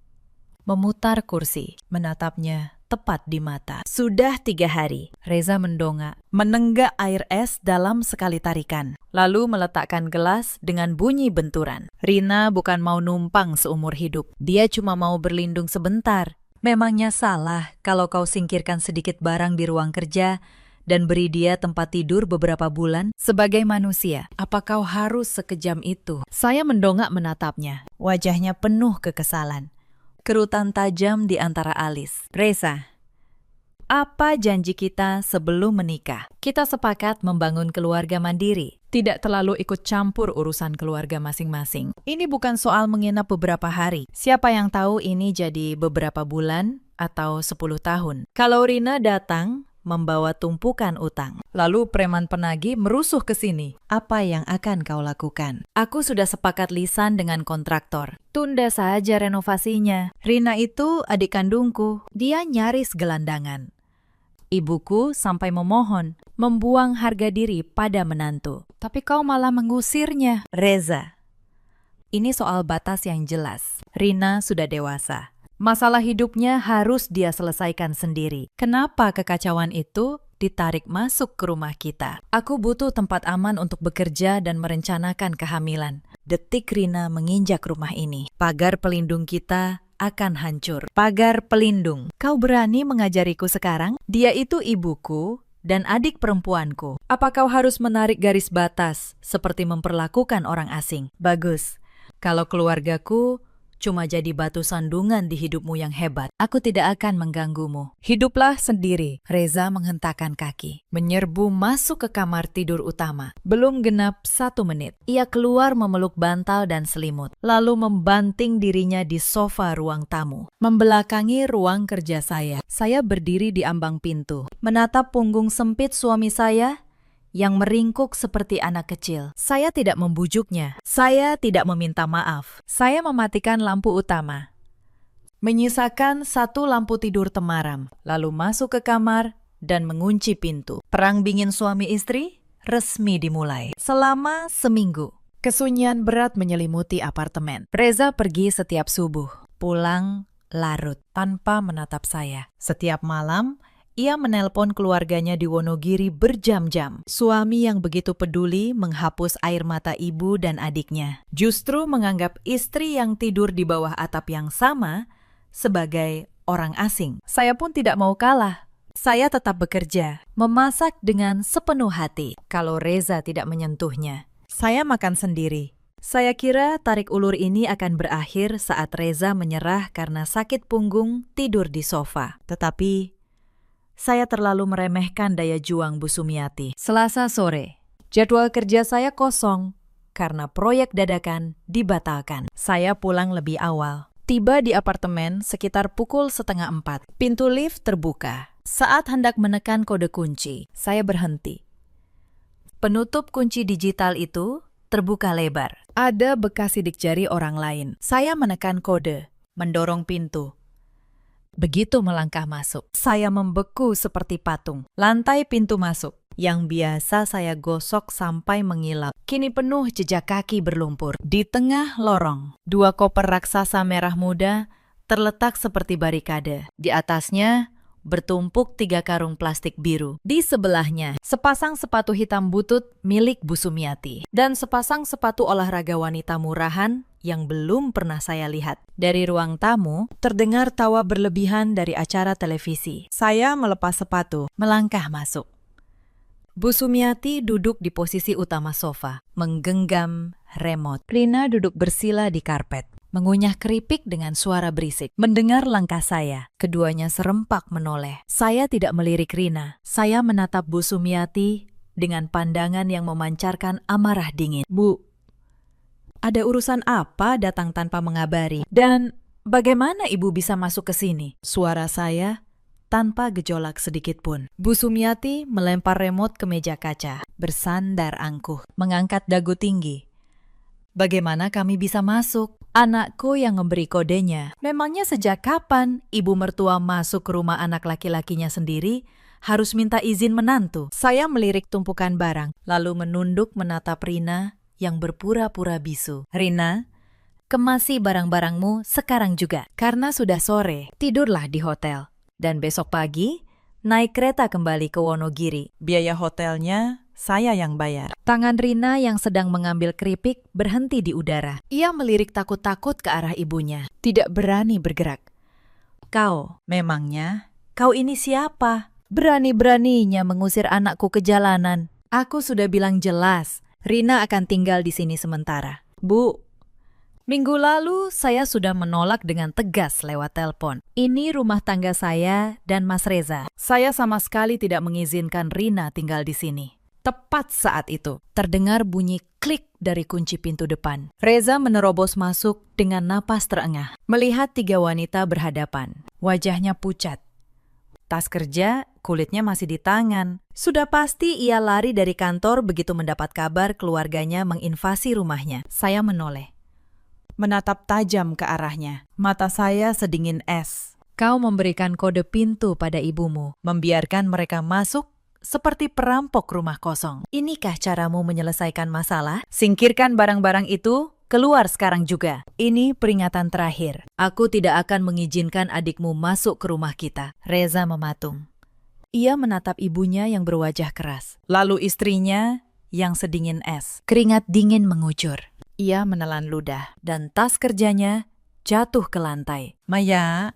memutar kursi, menatapnya tepat di mata. Sudah 3 hari. Reza mendongak, menenggak air es dalam sekali tarikan, lalu meletakkan gelas dengan bunyi benturan. Rina bukan mau numpang seumur hidup. Dia cuma mau berlindung sebentar. Memangnya salah kalau kau singkirkan sedikit barang di ruang kerja dan beri dia tempat tidur beberapa bulan? Sebagai manusia, apa kau harus sekejam itu? Saya mendongak menatapnya. Wajahnya penuh kekesalan. Kerutan tajam di antara alis. Reza, apa janji kita sebelum menikah? Kita sepakat membangun keluarga mandiri, tidak terlalu ikut campur urusan keluarga masing-masing. Ini bukan soal menginap beberapa hari. Siapa yang tahu ini jadi beberapa bulan atau 10 tahun. Kalau Rina datang membawa tumpukan utang, lalu preman penagih merusuh ke sini, apa yang akan kau lakukan? Aku sudah sepakat lisan dengan kontraktor. Tunda saja renovasinya. Rina itu adik kandungku. Dia nyaris gelandangan. Ibuku sampai memohon, membuang harga diri pada menantu. Tapi kau malah mengusirnya. Reza, ini soal batas yang jelas. Rina sudah dewasa. Masalah hidupnya harus dia selesaikan sendiri. Kenapa kekacauan itu ditarik masuk ke rumah kita? Aku butuh tempat aman untuk bekerja dan merencanakan kehamilan. Detik Rina menginjak rumah ini, pagar pelindung kita akan hancur. Pagar pelindung. Kau berani mengajariku sekarang? Dia itu ibuku dan adik perempuanku. Apa kau harus menarik garis batas seperti memperlakukan orang asing? Bagus. Kalau keluargaku cuma jadi batu sandungan di hidupmu yang hebat, aku tidak akan mengganggumu. Hiduplah sendiri. Reza menghentakkan kaki, menyerbu masuk ke kamar tidur utama. Belum genap 1 menit, ia keluar memeluk bantal dan selimut, lalu membanting dirinya di sofa ruang tamu, membelakangi ruang kerja saya. Saya berdiri di ambang pintu, menatap punggung sempit suami saya yang meringkuk seperti anak kecil. Saya tidak membujuknya. Saya tidak meminta maaf. Saya mematikan lampu utama, menyisakan 1 lampu tidur temaram, lalu masuk ke kamar dan mengunci pintu. Perang dingin suami istri resmi dimulai. Selama seminggu, kesunyian berat menyelimuti apartemen. Reza pergi setiap subuh, pulang larut tanpa menatap saya. Setiap malam, ia menelpon keluarganya di Wonogiri berjam-jam. Suami yang begitu peduli menghapus air mata ibu dan adiknya. Justru menganggap istri yang tidur di bawah atap yang sama sebagai orang asing. Saya pun tidak mau kalah. Saya tetap bekerja, memasak dengan sepenuh hati. Kalau Reza tidak menyentuhnya, saya makan sendiri. Saya kira tarik ulur ini akan berakhir saat Reza menyerah karena sakit punggung tidur di sofa. Tetapi saya terlalu meremehkan daya juang Bu Sumiati. Selasa sore, jadwal kerja saya kosong karena proyek dadakan dibatalkan. Saya pulang lebih awal. Tiba di apartemen sekitar pukul 3:30. Pintu lift terbuka. Saat hendak menekan kode kunci, saya berhenti. Penutup kunci digital itu terbuka lebar. Ada bekas sidik jari orang lain. Saya menekan kode, mendorong pintu. Begitu melangkah masuk, saya membeku seperti patung. Lantai pintu masuk, yang biasa saya gosok sampai mengilap, kini penuh jejak kaki berlumpur. Di tengah lorong, 2 koper raksasa merah muda terletak seperti barikade. Di atasnya bertumpuk 3 karung plastik biru. Di sebelahnya, sepasang sepatu hitam butut milik Bu Sumiati dan sepasang sepatu olahraga wanita murahan yang belum pernah saya lihat. Dari ruang tamu, terdengar tawa berlebihan dari acara televisi. Saya melepas sepatu, melangkah masuk. Bu Sumiati duduk di posisi utama sofa, menggenggam remote. Rina duduk bersila di karpet, mengunyah keripik dengan suara berisik. Mendengar langkah saya, keduanya serempak menoleh. Saya tidak melirik Rina. Saya menatap Bu Sumiati dengan pandangan yang memancarkan amarah dingin. Bu, ada urusan apa datang tanpa mengabari? Dan bagaimana ibu bisa masuk ke sini? Suara saya tanpa gejolak sedikit pun. Bu Sumiati melempar remote ke meja kaca, bersandar angkuh, mengangkat dagu tinggi. Bagaimana kami bisa masuk? Anakku yang memberi kodenya. Memangnya sejak kapan ibu mertua masuk ke rumah anak laki-lakinya sendiri harus minta izin menantu? Saya melirik tumpukan barang, lalu menunduk menatap Rina yang berpura-pura bisu. Rina, kemasi barang-barangmu sekarang juga. Karena sudah sore, tidurlah di hotel. Dan besok pagi, naik kereta kembali ke Wonogiri. Biaya hotelnya saya yang bayar. Tangan Rina yang sedang mengambil keripik berhenti di udara. Ia melirik takut-takut ke arah ibunya. Tidak berani bergerak. Kau, memangnya? Kau ini siapa? Berani-beraninya mengusir anakku ke jalanan. Aku sudah bilang jelas, Rina akan tinggal di sini sementara. Bu, minggu lalu saya sudah menolak dengan tegas lewat telepon. Ini rumah tangga saya dan Mas Reza. Saya sama sekali tidak mengizinkan Rina tinggal di sini. Tepat saat itu, terdengar bunyi klik dari kunci pintu depan. Reza menerobos masuk dengan napas terengah, melihat 3 wanita berhadapan. Wajahnya pucat. Tas kerja, kulitnya masih di tangan. Sudah pasti ia lari dari kantor begitu mendapat kabar keluarganya menginvasi rumahnya. Saya menoleh, menatap tajam ke arahnya. Mata saya sedingin es. Kau memberikan kode pintu pada ibumu, membiarkan mereka masuk seperti perampok rumah kosong. Inikah caramu menyelesaikan masalah? Singkirkan barang-barang itu, keluar sekarang juga. Ini peringatan terakhir. Aku tidak akan mengizinkan adikmu masuk ke rumah kita. Reza mematung. Ia menatap ibunya yang berwajah keras. Lalu istrinya yang sedingin es. Keringat dingin mengucur. Ia menelan ludah dan tas kerjanya jatuh ke lantai. Maya,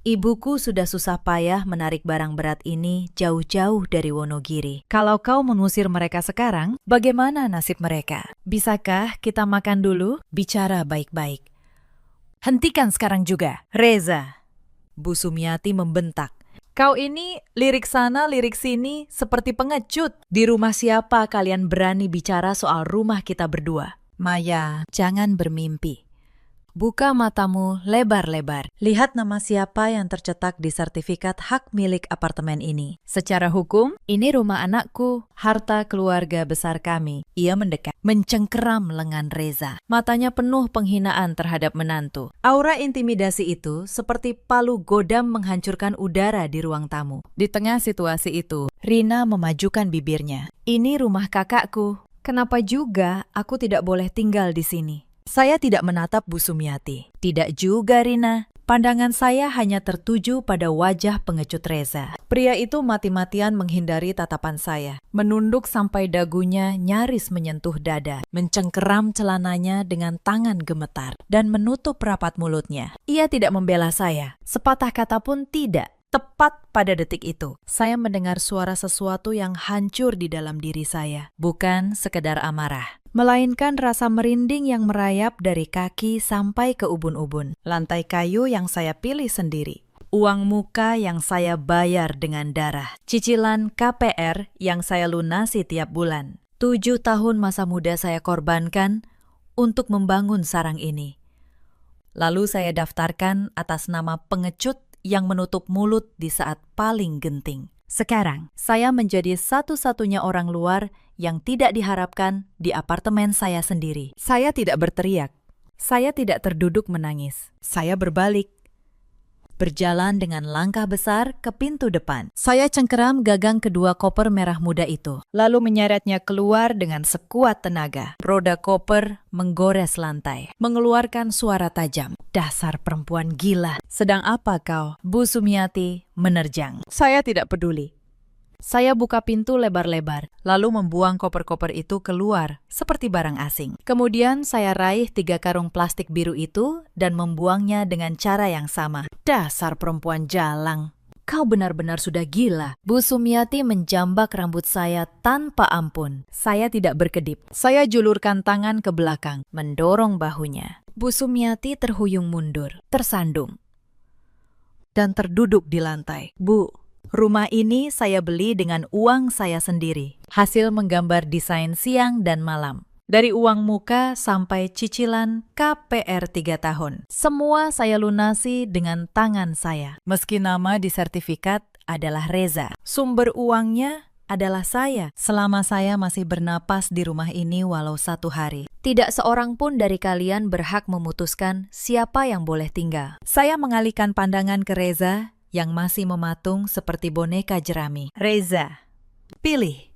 ibuku sudah susah payah menarik barang berat ini jauh-jauh dari Wonogiri. Kalau kau mengusir mereka sekarang, bagaimana nasib mereka? Bisakah kita makan dulu? Bicara baik-baik. Hentikan sekarang juga. Reza, Bu Sumiati membentak. Kau ini lirik sana, lirik sini seperti pengecut. Di rumah siapa kalian berani bicara soal rumah kita berdua? Maya, jangan bermimpi. Buka matamu lebar-lebar. Lihat nama siapa yang tercetak di sertifikat hak milik apartemen ini. Secara hukum, ini rumah anakku, harta keluarga besar kami. Ia mendekat, mencengkeram lengan Reza. Matanya penuh penghinaan terhadap menantu. Aura intimidasi itu seperti palu godam menghancurkan udara di ruang tamu. Di tengah situasi itu, Rina memajukan bibirnya. Ini rumah kakakku. Kenapa juga aku tidak boleh tinggal di sini? Saya tidak menatap Bu Sumiati. Tidak juga, Rina. Pandangan saya hanya tertuju pada wajah pengecut Reza. Pria itu mati-matian menghindari tatapan saya. Menunduk sampai dagunya nyaris menyentuh dada. Mencengkeram celananya dengan tangan gemetar. Dan menutup rapat mulutnya. Ia tidak membela saya. Sepatah kata pun tidak. Tepat pada detik itu, saya mendengar suara sesuatu yang hancur di dalam diri saya. Bukan sekedar amarah, melainkan rasa merinding yang merayap dari kaki sampai ke ubun-ubun. Lantai kayu yang saya pilih sendiri. Uang muka yang saya bayar dengan darah. Cicilan KPR yang saya lunasi tiap bulan. 7 tahun masa muda saya korbankan untuk membangun sarang ini. Lalu saya daftarkan atas nama pengecut yang menutup mulut di saat paling genting. Sekarang, saya menjadi satu-satunya orang luar yang tidak diharapkan di apartemen saya sendiri. Saya tidak berteriak. Saya tidak terduduk menangis. Saya berbalik. berjalan dengan langkah besar ke pintu depan. Saya cengkeram gagang kedua koper merah muda itu, lalu menyeretnya keluar dengan sekuat tenaga. Roda koper menggores lantai, mengeluarkan suara tajam. Dasar perempuan gila. Sedang apa kau? Bu Sumiati menerjang. Saya tidak peduli. Saya buka pintu lebar-lebar, lalu membuang koper-koper itu keluar seperti barang asing. Kemudian saya raih 3 karung plastik biru itu dan membuangnya dengan cara yang sama. Dasar perempuan jalang. Kau benar-benar sudah gila. Bu Sumiati menjambak rambut saya tanpa ampun. Saya tidak berkedip. Saya julurkan tangan ke belakang, mendorong bahunya. Bu Sumiati terhuyung mundur, tersandung, dan terduduk di lantai. Bu, rumah ini saya beli dengan uang saya sendiri. Hasil menggambar desain siang dan malam. Dari uang muka sampai cicilan KPR 3 tahun. Semua saya lunasi dengan tangan saya. Meski nama di sertifikat adalah Reza. Sumber uangnya adalah saya. Selama saya masih bernapas di rumah ini walau 1 hari. Tidak seorang pun dari kalian berhak memutuskan siapa yang boleh tinggal. Saya mengalihkan pandangan ke Reza yang masih mematung seperti boneka jerami. Reza, pilih.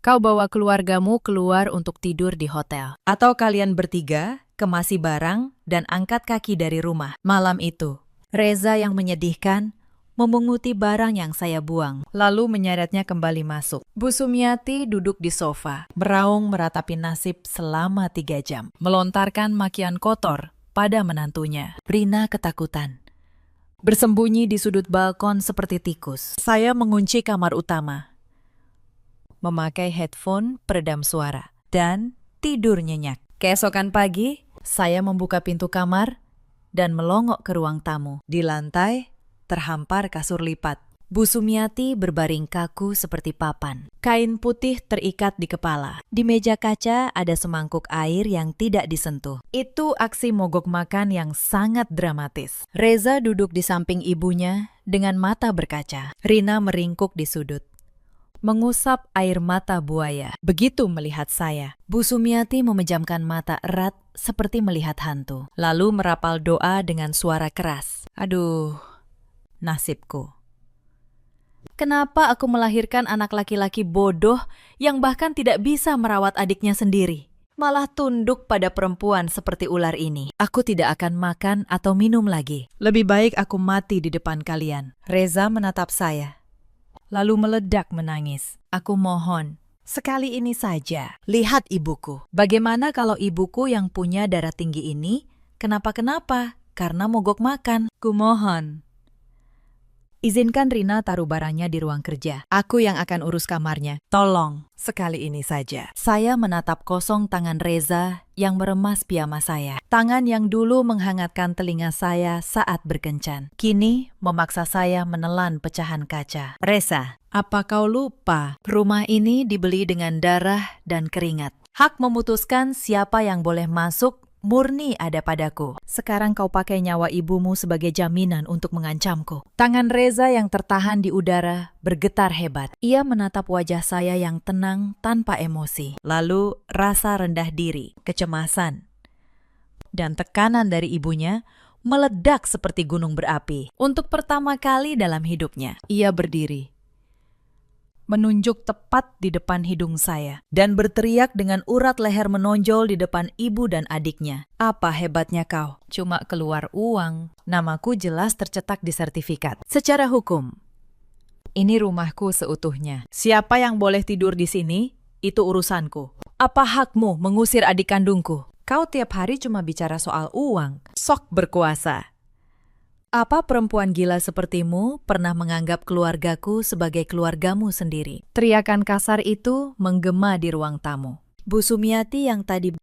Kau bawa keluargamu keluar untuk tidur di hotel. Atau kalian bertiga kemasi barang dan angkat kaki dari rumah. Malam itu, Reza yang menyedihkan memunguti barang yang saya buang, lalu menyeretnya kembali masuk. Bu Sumiati duduk di sofa, beraung meratapi nasib selama 3 jam, melontarkan makian kotor pada menantunya. Rina ketakutan, bersembunyi di sudut balkon seperti tikus. Saya mengunci kamar utama, memakai headphone peredam suara, dan tidur nyenyak. Keesokan pagi, saya membuka pintu kamar dan melongok ke ruang tamu. Di lantai, terhampar kasur lipat. Bu Sumiati berbaring kaku seperti papan. Kain putih terikat di kepala. Di meja kaca ada semangkuk air yang tidak disentuh. Itu aksi mogok makan yang sangat dramatis. Reza duduk di samping ibunya dengan mata berkaca. Rina meringkuk di sudut, mengusap air mata buaya. Begitu melihat saya, Bu Sumiati memejamkan mata erat seperti melihat hantu. Lalu merapal doa dengan suara keras. Aduh, nasibku. Kenapa aku melahirkan anak laki-laki bodoh yang bahkan tidak bisa merawat adiknya sendiri? Malah tunduk pada perempuan seperti ular ini. Aku tidak akan makan atau minum lagi. Lebih baik aku mati di depan kalian. Reza menatap saya, lalu meledak menangis. Aku mohon, sekali ini saja, lihat ibuku. Bagaimana kalau ibuku yang punya darah tinggi ini kenapa-kenapa karena mogok makan? Kumohon, izinkan Rina taruh barangnya di ruang kerja. Aku yang akan urus kamarnya. Tolong, sekali ini saja. Saya menatap kosong tangan Reza yang meremas piyama saya. Tangan yang dulu menghangatkan telinga saya saat berkencan, kini memaksa saya menelan pecahan kaca. Reza, apa kau lupa? Rumah ini dibeli dengan darah dan keringat. Hak memutuskan siapa yang boleh masuk murni ada padaku. Sekarang kau pakai nyawa ibumu sebagai jaminan untuk mengancamku. Tangan Reza yang tertahan di udara bergetar hebat. Ia menatap wajah saya yang tenang tanpa emosi. Lalu rasa rendah diri, kecemasan, dan tekanan dari ibunya meledak seperti gunung berapi. Untuk pertama kali dalam hidupnya, ia berdiri, menunjuk tepat di depan hidung saya, dan berteriak dengan urat leher menonjol di depan ibu dan adiknya. Apa hebatnya kau? Cuma keluar uang. Namaku jelas tercetak di sertifikat. Secara hukum, ini rumahku seutuhnya. Siapa yang boleh tidur di sini, itu urusanku. Apa hakmu mengusir adik kandungku? Kau tiap hari cuma bicara soal uang. Sok berkuasa. Apa perempuan gila sepertimu pernah menganggap keluargaku sebagai keluargamu sendiri? Teriakan kasar itu menggema di ruang tamu. Bu Sumiati yang tadi